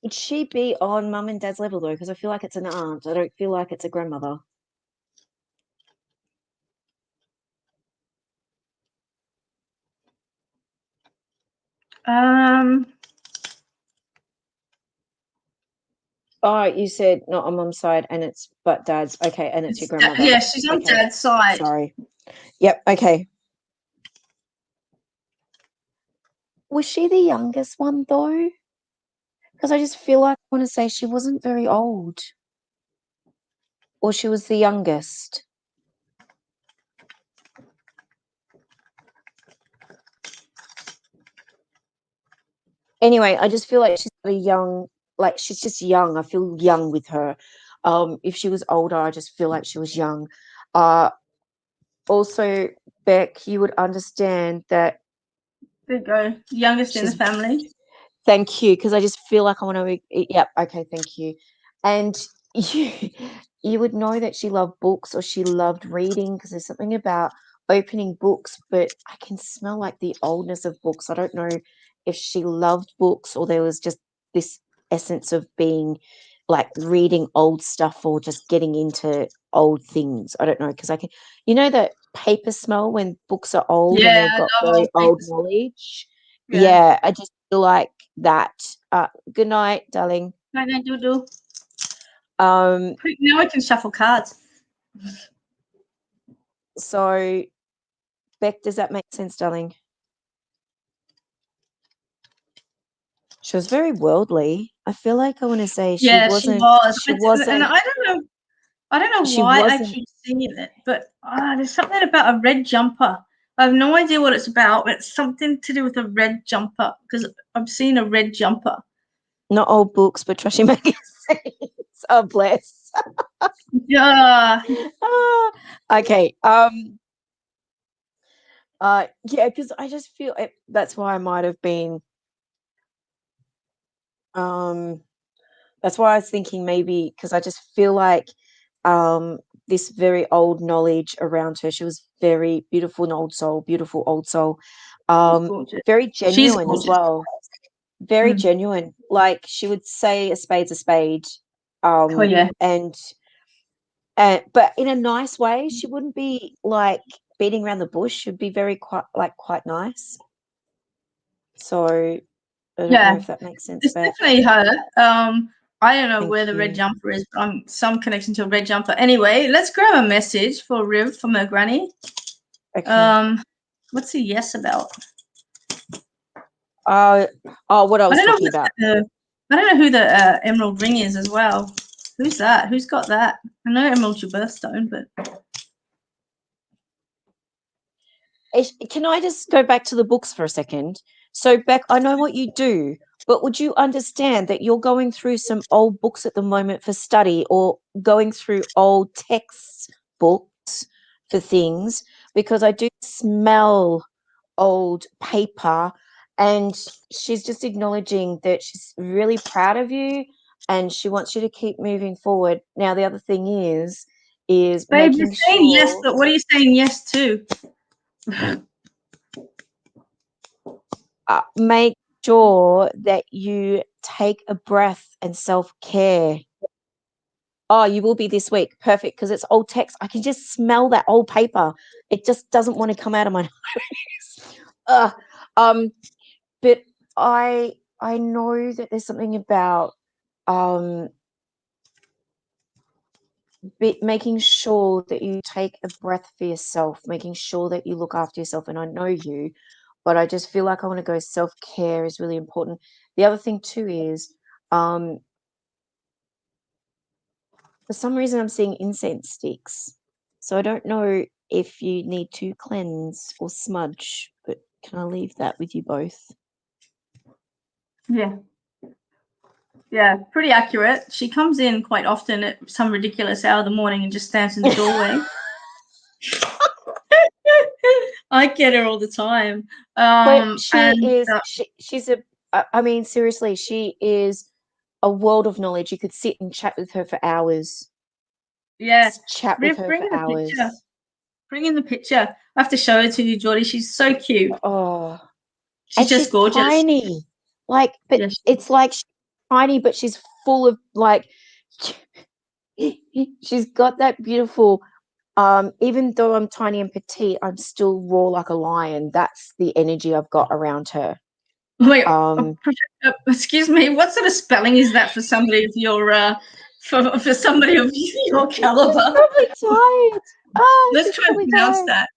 Would she be on mum and dad's level though? Because I feel like it's an aunt. I don't feel like it's a grandmother. Oh, you said not on mum's side, and it's but dad's. Okay, and it's your grandmother. Yeah, she's on Okay. dad's side. Sorry. Yep. Okay. Was she the youngest one though? Because I just feel like I want to say she wasn't very old, or she was the youngest. Anyway, I just feel like she's a young, like she's just young. I feel young with her. If she was older, I just feel like she was young. Also, Bec, you would understand that. There you go. Youngest in the She's family. Thank you, because I just feel like I want to. Yep. Okay. Thank you. And you, you would know that she loved books or she loved reading because there's something about opening books, but I can smell like the oldness of books. I don't know if she loved books or there was just this essence of being like reading old stuff or just getting into old things. I don't know because I can, that paper smell when books are old and Yeah, they've I got love very old old papers. knowledge. Yeah. Yeah, I just feel like that. Good night, darling. No, do. Um, Now I can shuffle cards. so Bec, does that make sense, darling? She was very worldly. I feel like I want to say she Yeah, she wasn't. was. She And wasn't. I don't know She why I wasn't. keep seeing it, but there's something about a red jumper. I have no idea what it's about, but it's something to do with a red jumper because I've seen a red jumper. Not old books, but trashy magazines. Oh, bless. Yeah. Okay. Yeah, because I just feel that's why I might have been. That's why I was thinking maybe because I just feel like this very old knowledge around her. She was very beautiful and old soul, beautiful old soul. Very She's genuine as gorgeous. well. Very Mm. genuine. Like she would say a spade's a spade. Oh yeah. And but in a nice way. She wouldn't be like beating around the bush. She'd be very quite nice. So I don't know Yeah. if that makes sense, It's but definitely her. I don't know where thank the red you. jumper is, but I'm some connection to a red jumper. Anyway, let's grab a message for Riv from her granny. Okay. What's the yes about? What I I was don't talking know. about. I don't know who the emerald ring is as well. Who's that? Who's got that? I know emerald's your birthstone, but Can I just go back to the books for a second? So, Beck, I know what you do, but would you understand that you're going through some old books at the moment for study or going through old textbooks for things? Because I do smell old paper, and she's just acknowledging that she's really proud of you and she wants you to keep moving forward. Now, the other thing is babe, you're making saying yes, sure. but what are you saying yes to? Make sure that you take a breath and self-care. Oh, you will be this week. Perfect, because it's old text. I can just smell that old paper. It just doesn't want to come out of my nose. But I know that there's something about making sure that you take a breath for yourself, making sure that you look after yourself. And I know you, but I just feel like I want to go self-care is really important. The other thing too is for some reason I'm seeing incense sticks. So I don't know if you need to cleanse or smudge, but can I leave that with you both? Yeah. Yeah, pretty accurate. She comes in quite often at some ridiculous hour of the morning and just stands in the doorway. I get her all the time. But And she's I mean, seriously, she is a world of knowledge. You could sit and chat with her for hours. yeah, Just chat with her bring for in the picture. hours. Bring in the picture. I have to show it to you, Geordie. She's so cute. Oh, She's and just she's gorgeous. tiny. Like, but Yeah, it's like she's tiny, but she's full of like. She's got that beautiful. Even though I'm tiny and petite, I'm still raw like a lion. That's the energy I've got around her. Wait, excuse me. What sort of spelling is that for somebody of your for somebody of your caliber? She's probably tired. Oh, Let's she's try and probably pronounce tired. that.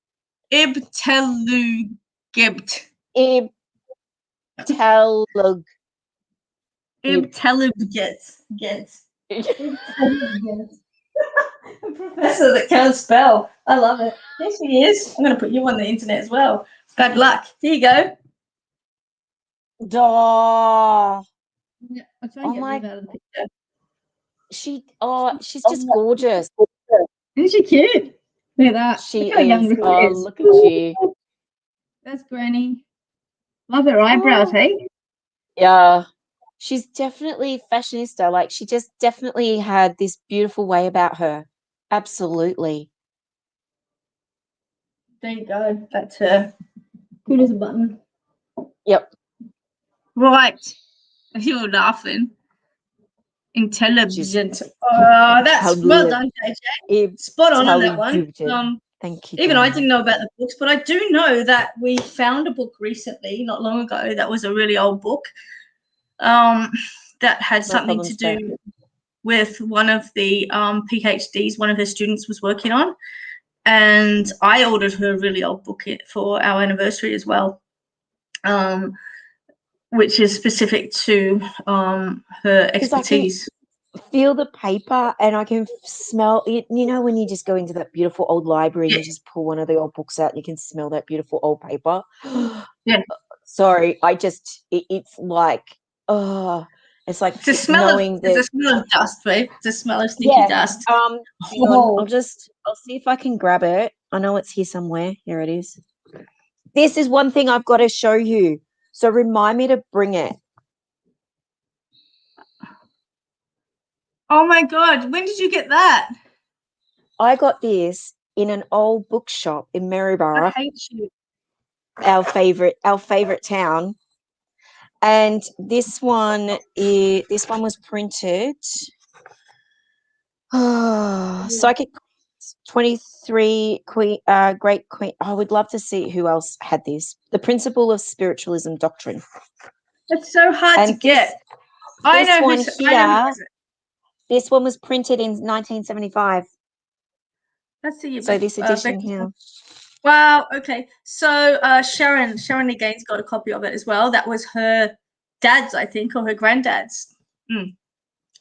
Ibtelugebt. Ibtelug. Ibtelugebt. A professor that can't spell. I love it. Here she is. I'm going to put you on the internet as well. Bad luck. Here you go. Duh. Yeah, I'll try and get Liv out of the picture. She's just gorgeous. Isn't she cute? Look at that. She Look how young is. Liv Oh, is. look at you. That's Granny. Love her eyebrows, hey? Yeah. She's definitely fashionista. Like, she just definitely had this beautiful way about her. Absolutely. There you go. That's her. Good as a button. Yep. Right. You're laughing. Intelligent. That's well done, JJ. Spot on that one. Thank you. Even I didn't know about the books, but I do know that we found a book recently, not long ago, that was a really old book that had something to do with one of the PhDs one of her students was working on. And I ordered her a really old book for our anniversary as well, which is specific to her expertise. Feel the paper and I can smell it. You know, when you just go into that beautiful old library and you just pull one of the old books out and you can smell that beautiful old paper. Yeah. Sorry, it's like, it's like it's a smell of dust, right? It's a smell of sneaky dust. I'll see if I can grab it. I know it's here somewhere. Here it is. This is one thing I've got to show you. So remind me to bring it. Oh my God, when did you get that? I got this in an old bookshop in Maryborough. I hate you. Our favorite town. And this one was printed. Psychic 23 Great Queen. I would love to see who else had this. The Principle of Spiritualism Doctrine. It's so hard to get. This one was printed in 1975. Let's see. So this edition here. Wow. Okay. So Sharon again's got a copy of it as well. That was her dad's, I think, or her granddad's.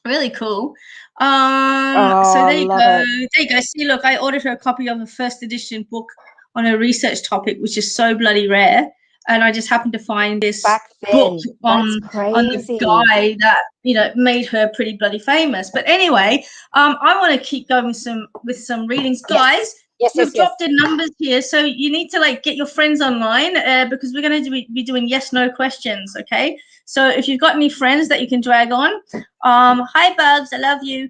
Really cool. So there you go. There you go. See, look, I ordered her a copy of the first edition book on a research topic, which is so bloody rare. And I just happened to find this book on the guy that made her pretty bloody famous. But anyway, I want to keep going with some readings, guys. We've dropped in numbers here, so you need to get your friends online because we're going to be doing yes/no questions. Okay, so if you've got any friends that you can drag on, hi Bugs, I love you.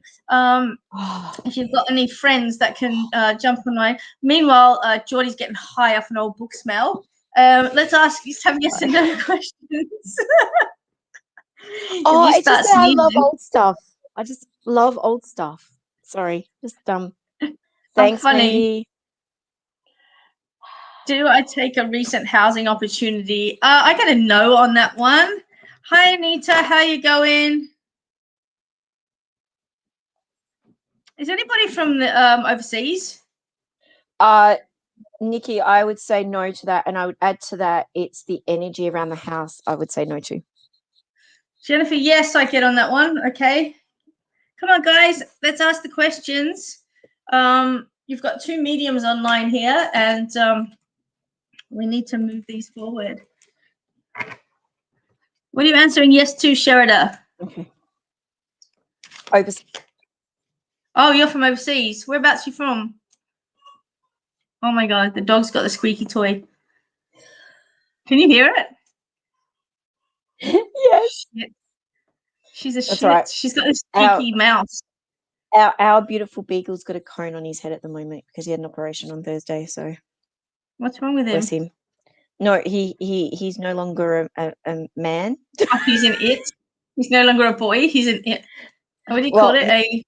If you've got any friends that can jump online. Meanwhile, Geordie's getting high off an old book smell. Let's have yes and no questions. It's just that I love old stuff. I just love old stuff. Sorry, just Thanks, funny. Do I take a recent housing opportunity? I got a no on that one. Hi, Anita. How you going? Is anybody from the overseas? Nikki, I would say no to that, and I would add to that it's the energy around the house I would say no to. Jennifer, yes, I get on that one. Okay. Come on, guys. Let's ask the questions. you've got two mediums online here, and we need to move these forward. What are you answering yes to, Sherida? Okay. Overseas. Oh, you're from overseas. Whereabouts are you from? Oh my God, the dog's got the squeaky toy. Can you hear it? Yes. Shit. She's a That's shit. right. She's got a squeaky mouse. Our beautiful beagle's got a cone on his head at the moment because he had an operation on Thursday. So What's wrong with him? bless him. No, he's no longer a man. Oh, he's an it. He's no longer a boy. He's an it. What do you Well, call it? A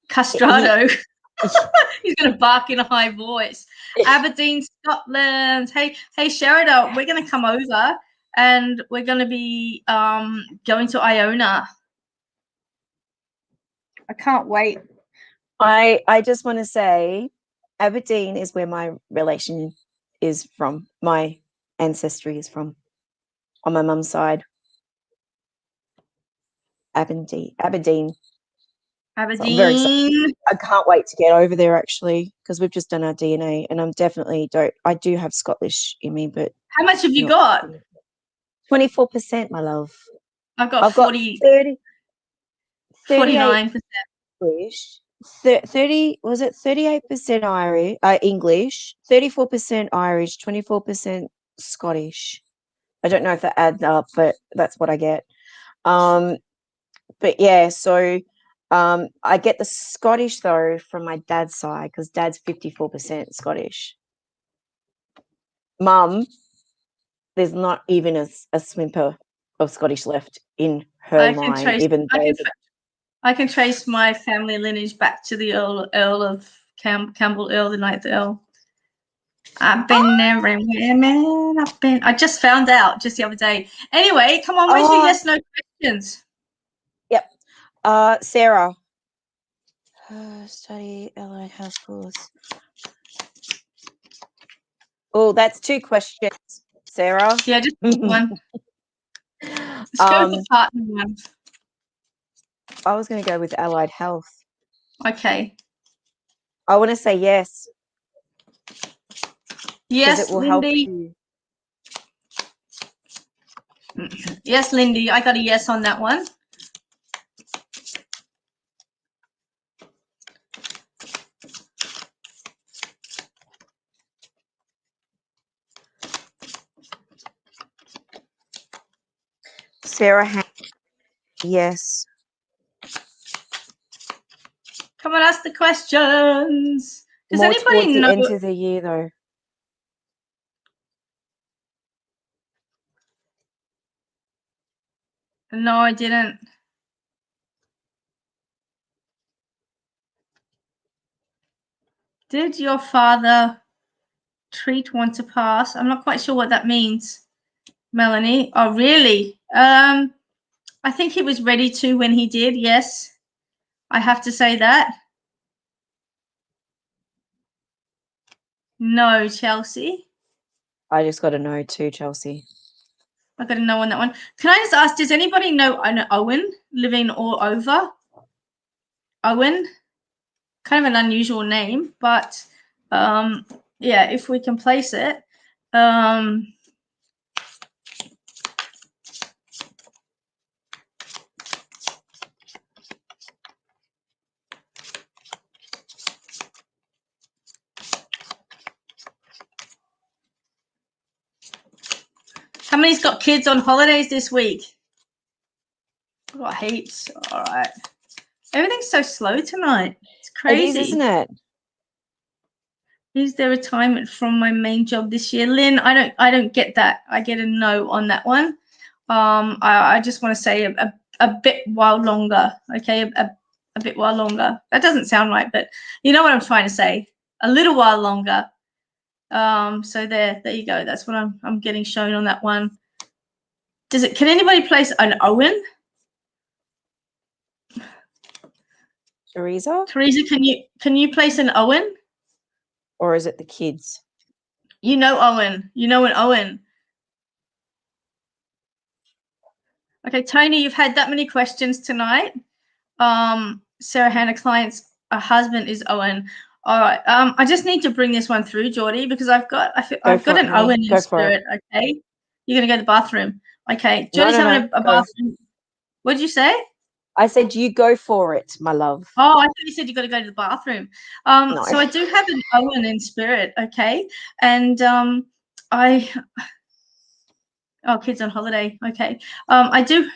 castrato. He's going to bark in a high voice. Aberdeen, Scotland. Hey, Sherida, we're going to come over and we're going to be going to Iona. I can't wait. I just want to say Aberdeen is where my relation is from. My ancestry is from on my mum's side. Aberdeen. So I'm very excited. I can't wait to get over there actually because we've just done our DNA and I do have Scottish in me, but how much have you got? 24%, my love. I've got 30, 49%. English, 30 was it 38% Irish, English, 34% Irish, 24% Scottish. I don't know if that adds up, but that's what I get. But yeah, so I get the Scottish though from my dad's side because dad's 54% Scottish. Mum, there's not even a swimper of Scottish left in her line, I can trace my family lineage back to the Earl of Campbell, Earl, the ninth Earl. I've been everywhere, man. I just found out just the other day. Anyway, come on, where's your yes, no questions? Yep. Sarah. Study allied health course. Oh, that's 2 questions, Sarah. Yeah, just one. Let's go with the partner one. I was going to go with allied health. Okay. I want to say yes. Yes, it will Lindy. help you. Yes, Lindy. I got a yes on that one. Sarah, yes. Come on, ask the questions. Does More anybody towards the know? end of the year, though. No, I didn't. Did your father treat one to pass? I'm not quite sure what that means, Melanie. Oh, really? I think he was ready to when he did. Yes, I have to say that. No, Chelsea. I just got to know too, Chelsea. I got to know on that one. Can I just ask, does anybody know Owen living all over? Owen, kind of an unusual name, but yeah, if we can place it. How many's got kids on holidays this week? I've got heaps. All right. Everything's so slow tonight. It's crazy. It is, isn't it? Is there retirement from my main job this year? Lynn, I don't get that. I get a no on that one. I just want to say a bit while longer. Okay, a bit while longer. That doesn't sound right, but you know what I'm trying to say. A little while longer. So there you go. That's what I'm getting shown on that one. Can anybody place an Owen? Teresa, can you place an Owen? or is it the kids? You know Owen. You know an Owen. Okay, Tony, you've had that many questions tonight. Sarah Hannah, client's husband is Owen. All right. I just need to bring this one through, Geordie, because I've got an honey. Owen in Go for it. spirit. Okay, you're gonna go to the bathroom. Okay, No, Geordie's no, having no. a Go. bathroom. What did you say? I said you go for it, my love. Oh, I thought you said you got to go to the bathroom. No. So I do have an Owen in spirit. Okay, and I kids on holiday. Okay, I do.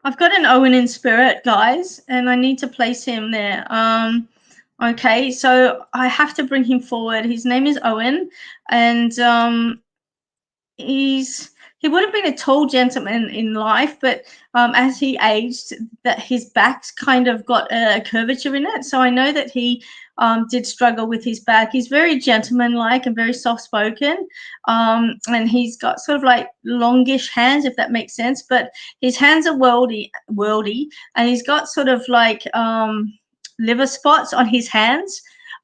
I've got an Owen in spirit, guys, and I need to place him there. Okay, so I have to bring him forward. His name is Owen, and he would have been a tall gentleman in life, but as he aged, that his back's kind of got a curvature in it. So I know that he did struggle with his back. He's very gentleman-like and very soft-spoken, and he's got sort of like longish hands, if that makes sense. But his hands are worldy, and he's got sort of like liver spots on his hands.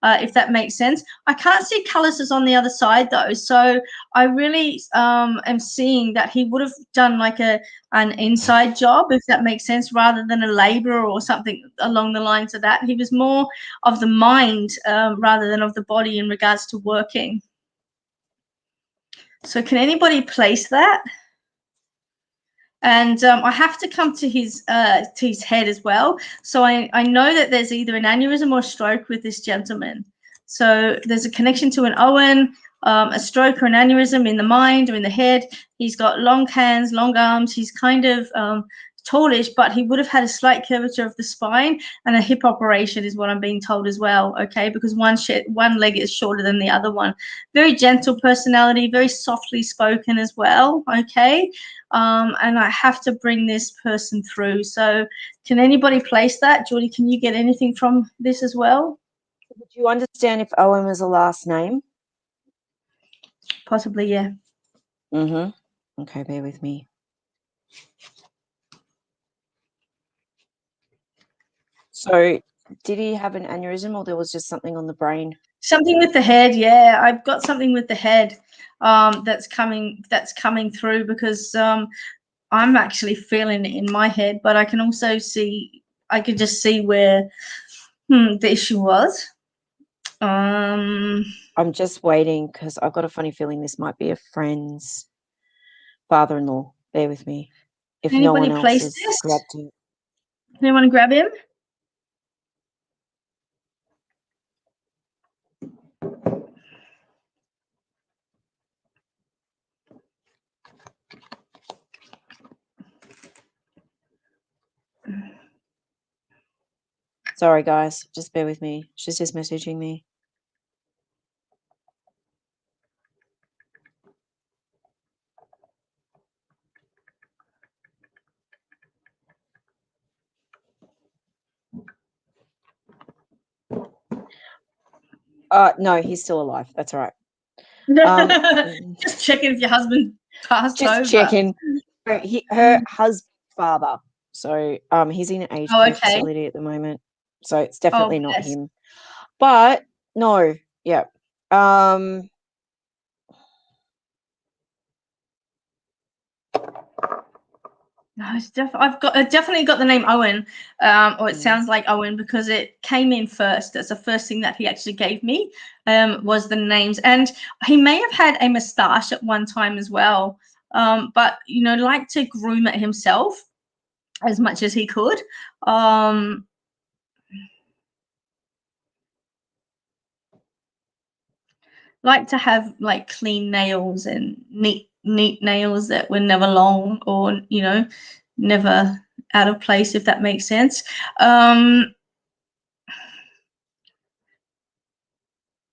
If that makes sense. I can't see calluses on the other side though, so I really am seeing that he would have done like an inside job, if that makes sense, rather than a labourer or something along the lines of that. He was more of the mind rather than of the body in regards to working. So can anybody place that? And I have to come to his head as well. So I know that there's either an aneurysm or a stroke with this gentleman. So there's a connection to an Owen, a stroke or an aneurysm in the mind or in the head. He's got long hands, long arms. He's kind of tallish, but he would have had a slight curvature of the spine, and a hip operation is what I'm being told as well. Okay, because one leg is shorter than the other one. Very gentle personality, very softly spoken as well. Okay. And I have to bring this person through. So can anybody place that? Geordie, can you get anything from this as well? Would you understand if Owen was a last name? Possibly, yeah. Mm-hmm. Okay, bear with me. So did he have an aneurysm, or there was just something on the brain? Something with the head, yeah. I've got something with the head that's coming through, because I'm actually feeling it in my head, but I can also see, I could just see where the issue was. I'm just waiting because I've got a funny feeling this might be a friend's father-in-law. Bear with me. If no one else has grabbed him. Anyone grab him? Sorry, guys. Just bear with me. She's just messaging me. No, he's still alive. That's all right. Just checking if your husband passed over. Just checking. Her husband's father. So he's in an aged care facility at the moment. So it's definitely not him. But no, yeah. No, I've definitely got the name Owen, or it sounds like Owen, because it came in first. That's the first thing that he actually gave me, was the names. And he may have had a moustache at one time as well, but liked to groom it himself as much as he could. Like to have like clean nails and neat nails that were never long, or never out of place, if that makes sense. And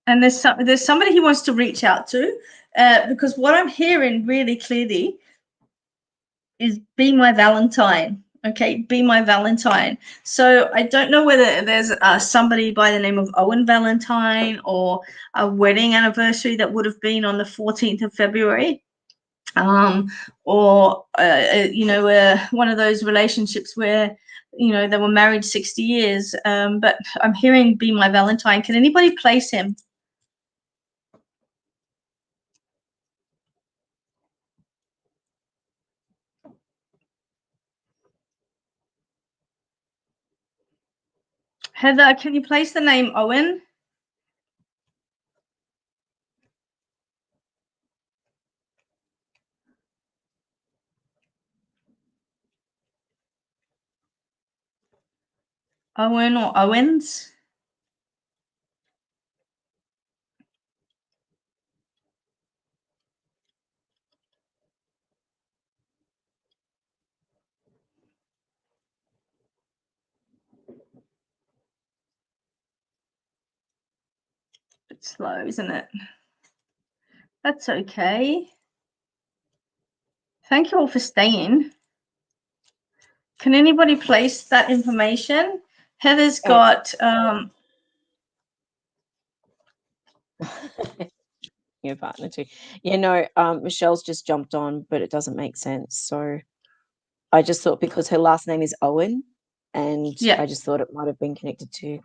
there's somebody he wants to reach out to, because what I'm hearing really clearly is be my Valentine. Okay, be my Valentine. So I don't know whether there's somebody by the name of Owen Valentine, or a wedding anniversary that would have been on the 14th of February, or one of those relationships where they were married 60 years. But I'm hearing be my Valentine. Can anybody place him? Heather, can you place the name Owen? Owen or Owens? Bit slow, isn't it? That's okay. Thank you all for staying. Can anybody place that information? Heather's got your partner too. Yeah, no, Michelle's just jumped on, but it doesn't make sense. So I just thought because her last name is Owen, and Yeah. I just thought it might have been connected to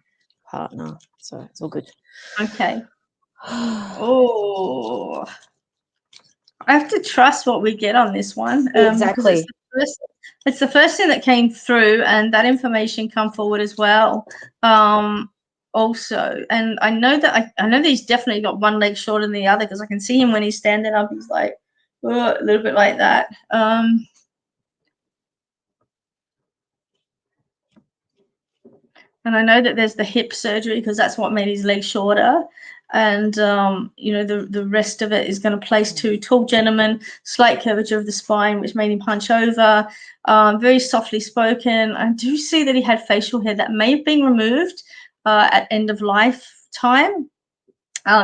partner. So it's all good. Okay. Oh, I have to trust what we get on this one. Exactly. Because it's the first thing that came through, and that information come forward as well. Also, and I know that I know that he's definitely got one leg shorter than the other, because I can see him when he's standing up. He's like a little bit like that. And I know that there's the hip surgery, because that's what made his leg shorter. And you know, the rest of it is going to place to tall gentleman, slight curvature of the spine, which made him hunch over. Very softly spoken. I do see that he had facial hair that may have been removed at end of life time,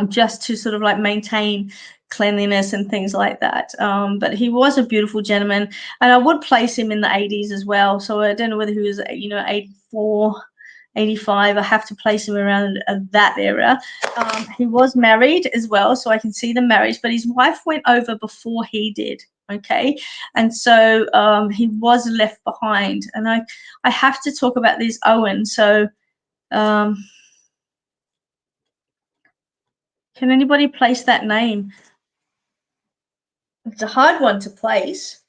just to sort of like maintain cleanliness and things like that. But he was a beautiful gentleman, and I would place him in the 80s as well. So I don't know whether he was, you know, 84, 85. I have to place him around that era. He was married as well, so I can see the marriage, but his wife went over before he did. Okay, and so he was left behind. And I have to talk about this Owen. So can anybody place that name? It's a hard one to place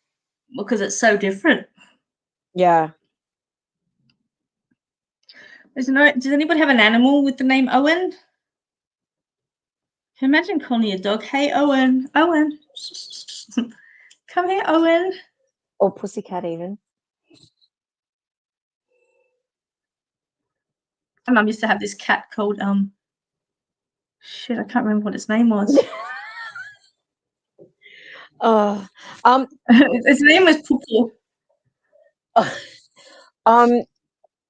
because it's so different. Yeah. Does anybody have an animal with the name Owen? Can you imagine calling your dog, "Hey, Owen, Owen, come here, Owen"? Or pussycat even. My mum used to have this cat called shit, I can't remember what its name was. Its name was Poo.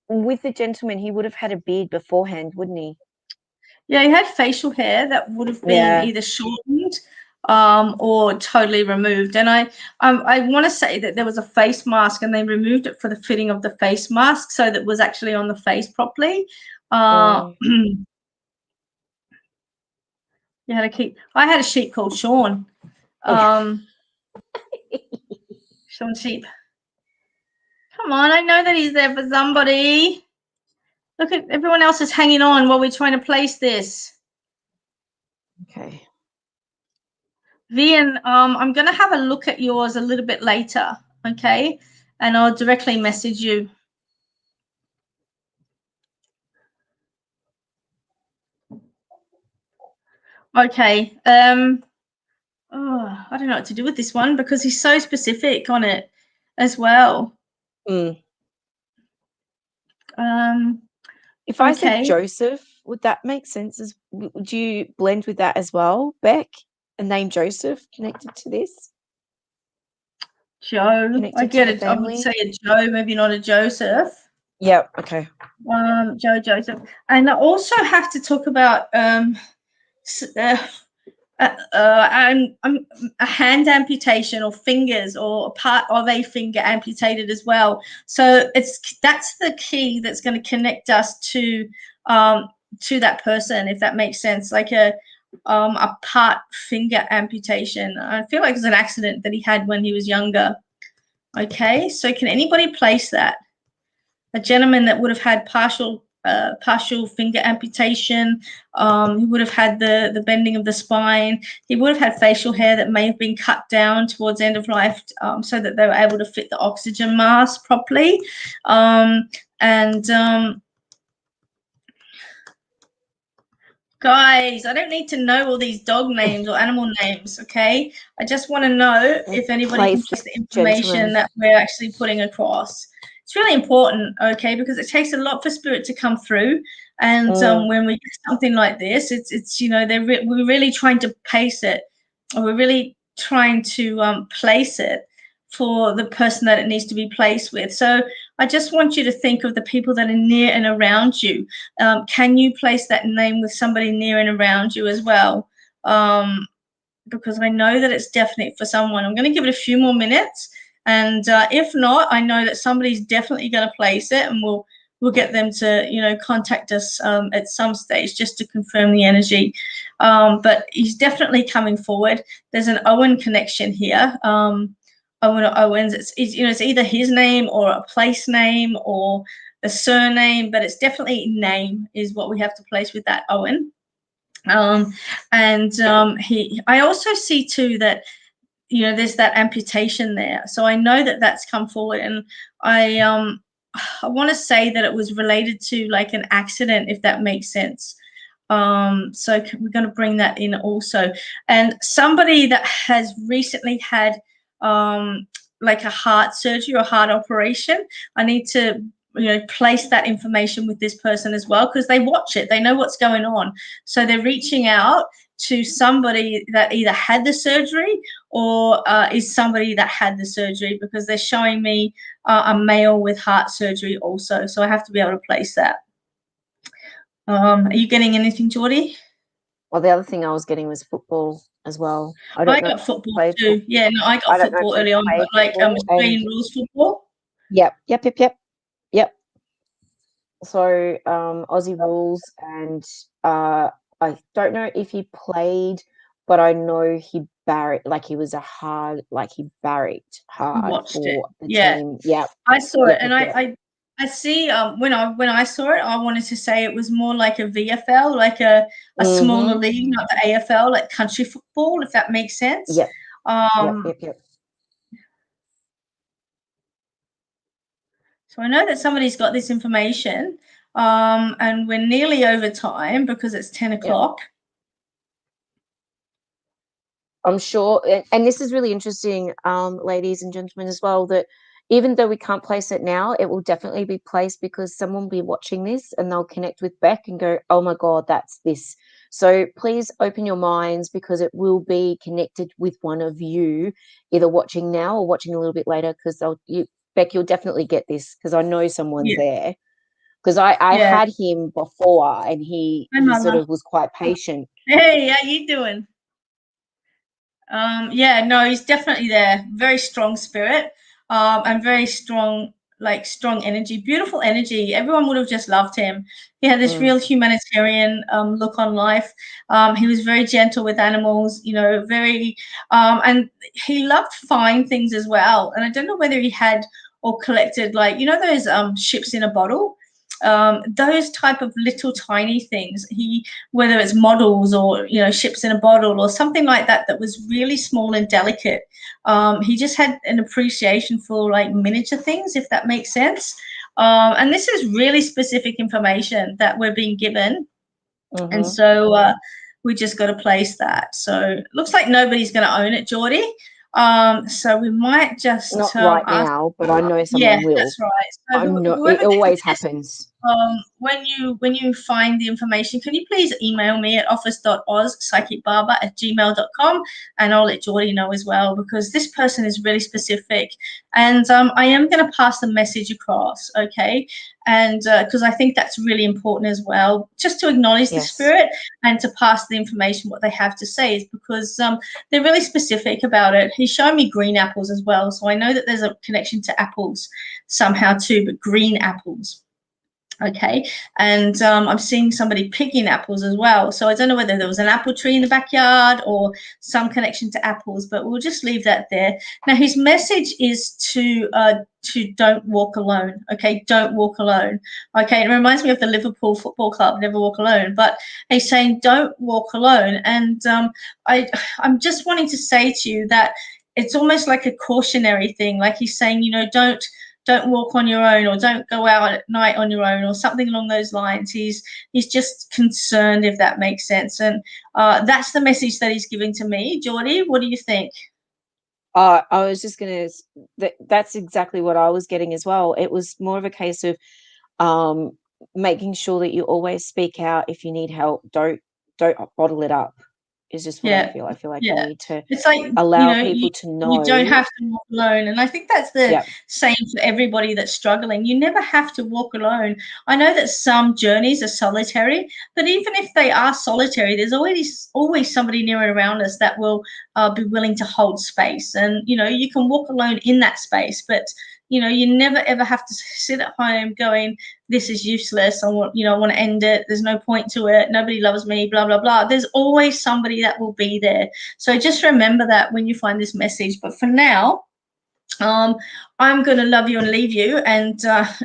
With the gentleman, he would have had a beard beforehand, wouldn't he? Yeah, he had facial hair that would have been either shortened or totally removed. And I want to say that there was a face mask, and they removed it for the fitting of the face mask, so that it was actually on the face properly. You had to keep. I had a sheep called Sean. Sean Sheep. Come on, I know that he's there for somebody. Look at everyone else is hanging on while we're trying to place this. Okay. Vian, I'm going to have a look at yours a little bit later, okay? And I'll directly message you. Okay. I don't know what to do with this one, because he's so specific on it as well. If I said Joseph, would that make sense? Would you blend with that as well, Bec? A name Joseph connected to this? Joe. Connected I get to it. I would say a Joe, maybe not a Joseph. Yeah, okay. Joe Joseph. And I also have to talk about a hand amputation, or fingers, or a part of a finger amputated as well. So that's the key that's going to connect us to that person, if that makes sense. Like a part finger amputation. I feel like it's an accident that he had when he was younger. Okay, so can anybody place that? A gentleman that would have had partial finger amputation. He would have had the bending of the spine. He would have had facial hair that may have been cut down towards end of life, so that they were able to fit the oxygen mask properly. Guys, I don't need to know all these dog names or animal names, okay? I just want to know if anybody can Place place the information gentlemen. that we're actually putting across. It's really important, okay, because it takes a lot for spirit to come through. And when we get something like this, it's we're really trying to pace it, or we're really trying to place it for the person that it needs to be placed with. So I just want you to think of the people that are near and around you. Can you place that name with somebody near and around you as well? Because I know that it's definite for someone. I'm going to give it a few more minutes, and if not, I know that somebody's definitely going to place it, and we'll get them to contact us at some stage just to confirm the energy. But he's definitely coming forward. There's an Owen connection here. Owen or Owens. It's either his name or a place name or a surname, but it's definitely name is what we have to place with that Owen. I also see too that there's that amputation there, so I know that that's come forward, and I want to say that it was related to like an accident, if that makes sense. So we're going to bring that in also, and somebody that has recently had like a heart surgery or heart operation. I need to place that information with this person as well, because they watch it, they know what's going on, so they're reaching out to somebody that either had the surgery or is somebody that had the surgery, because they're showing me a male with heart surgery also, so I have to be able to place that. Are you getting anything, Geordie? Well, the other thing I was getting was football as well. I don't I know if got you football played too. Yeah, no, I I got don't know if football you early on, but played like football and Australian rules football. yep. So Aussie rules, and I don't know if he played, but I know he he barracked hard Watched it. for the Yeah, team. Yep, I saw it, yep, and yep, yep. I see. When I saw it, I wanted to say it was more like a VFL, like a smaller Mm-hmm. league, not the AFL, like country football, if that makes sense. Yep, yep, Um, yep, yep. so I know that somebody's got this information, and we're nearly over time because it's 10 Yep. o'clock. I'm sure, and this is really interesting, ladies and gentlemen, as well, that even though we can't place it now, it will definitely be placed because someone will be watching this and they'll connect with Bec and go, oh my God, that's this. So please open your minds, because it will be connected with one of you, either watching now or watching a little bit later, because Bec, you'll definitely get this, because I know someone's Yeah, there. Because I yeah. had him before, and Hi, he sort Mama. of was quite patient. Hey, how you doing? Yeah, no, he's definitely there. Very strong spirit, and very strong, like strong energy, beautiful energy. Everyone would have just loved him. He had this Mm, real humanitarian look on life. He was very gentle with animals, very, and he loved fine things as well. And I don't know whether he had or collected, like, those ships in a bottle. Those type of little tiny things. Whether it's models or ships in a bottle or something like that, that was really small and delicate. He just had an appreciation for like miniature things, if that makes sense. And this is really specific information that we're being given, and mm-hmm. so we just got to place that. So it looks like nobody's going to own it, Geordie. So we might just Not right ask. now, but I know Yeah, someone will. that's right. So I know whoever it gets always this, happens. when you find the information, can you please email me at office.ozpsychicbarber@gmail.com, and I'll let Geordie know as well, because this person is really specific, and I am going to pass the message across, okay? And because I think that's really important as well, just to acknowledge the Yes. spirit and to pass the information, what they have to say, is because they're really specific about it. He's showing me green apples as well, so I know that there's a connection to apples somehow too, but green apples. Okay, and I'm seeing somebody picking apples as well. So I don't know whether there was an apple tree in the backyard or some connection to apples, but we'll just leave that there. Now his message is to don't walk alone. Okay, don't walk alone. Okay, it reminds me of the Liverpool Football Club, never walk alone. But he's saying don't walk alone, and I'm just wanting to say to you that it's almost like a cautionary thing. Like he's saying, don't don't walk on your own, or don't go out at night on your own, or something along those lines. He's just concerned, if that makes sense. And that's the message that he's giving to me. Geordie, what do you think? I was just gonna. That's exactly what I was getting as well. It was more of a case of um, making sure that you always speak out if you need help. Don't bottle it up. Is just what I Yeah, feel. I feel like you yeah. need to It's like, allow people to you don't know. have to walk alone. And I think that's the Yeah, same for everybody that's struggling. You never have to walk alone. I know that some journeys are solitary, but even if they are solitary, there's always somebody near and around us that will be willing to hold space. And, you can walk alone in that space, but, you never ever have to sit at home going, this is useless. I want to end it. There's no point to it. Nobody loves me, blah, blah, blah. There's always somebody that will be there. So just remember that when you find this message. But for now, I'm going to love you and leave you, and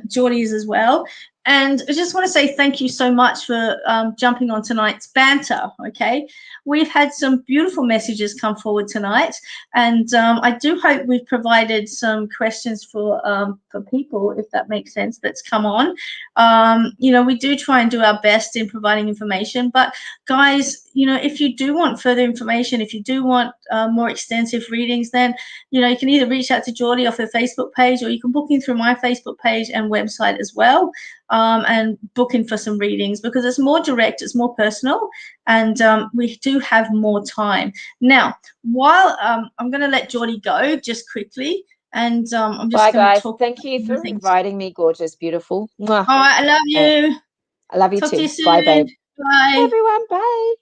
Geordie's as well. And I just want to say thank you so much for jumping on tonight's banter. Okay, we've had some beautiful messages come forward tonight, and I do hope we've provided some questions for people, if that makes sense, that's come on. We do try and do our best in providing information, but guys, if you do want further information, if you do want more extensive readings, then you can either reach out to Geordie off her Facebook page, or you can book in through my Facebook page and website as well, and book in for some readings, because it's more direct, it's more personal, and we do have more time. Now, while I'm going to let Geordie go just quickly, and I'm just bye, going to guys. talk. Thank you for inviting me, gorgeous, beautiful. Mwah. All right, I love you. I love you Talk too. to you soon. Bye, babe. Bye. Everyone, bye.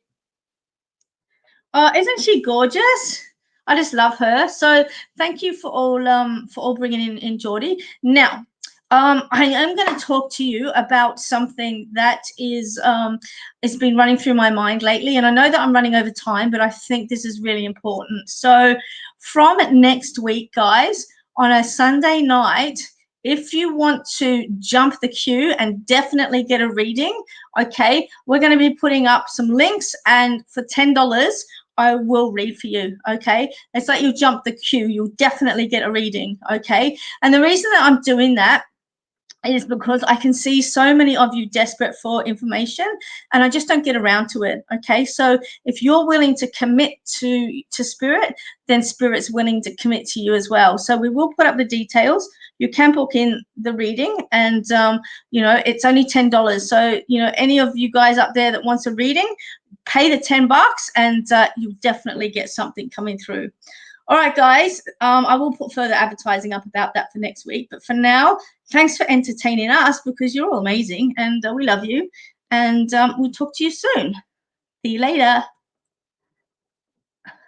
Isn't she gorgeous? I just love her. So thank you for all bringing in Geordie. Now, I am going to talk to you about something that has been running through my mind lately, and I know that I'm running over time, but I think this is really important. So from next week, guys, on a Sunday night, if you want to jump the queue and definitely get a reading, okay, we're going to be putting up some links, and for $10, I will read for you, okay? It's like you jump the queue, you'll definitely get a reading, okay? And the reason that I'm doing that is because I can see so many of you desperate for information, and I just don't get around to it, okay? So if you're willing to commit to Spirit, then Spirit's willing to commit to you as well. So we will put up the details. You can book in the reading, and, it's only $10. So, any of you guys up there that wants a reading, pay the $10, and you'll definitely get something coming through. All right, guys, I will put further advertising up about that for next week. But for now, thanks for entertaining us, because you're all amazing, and we love you. And we'll talk to you soon. See you later.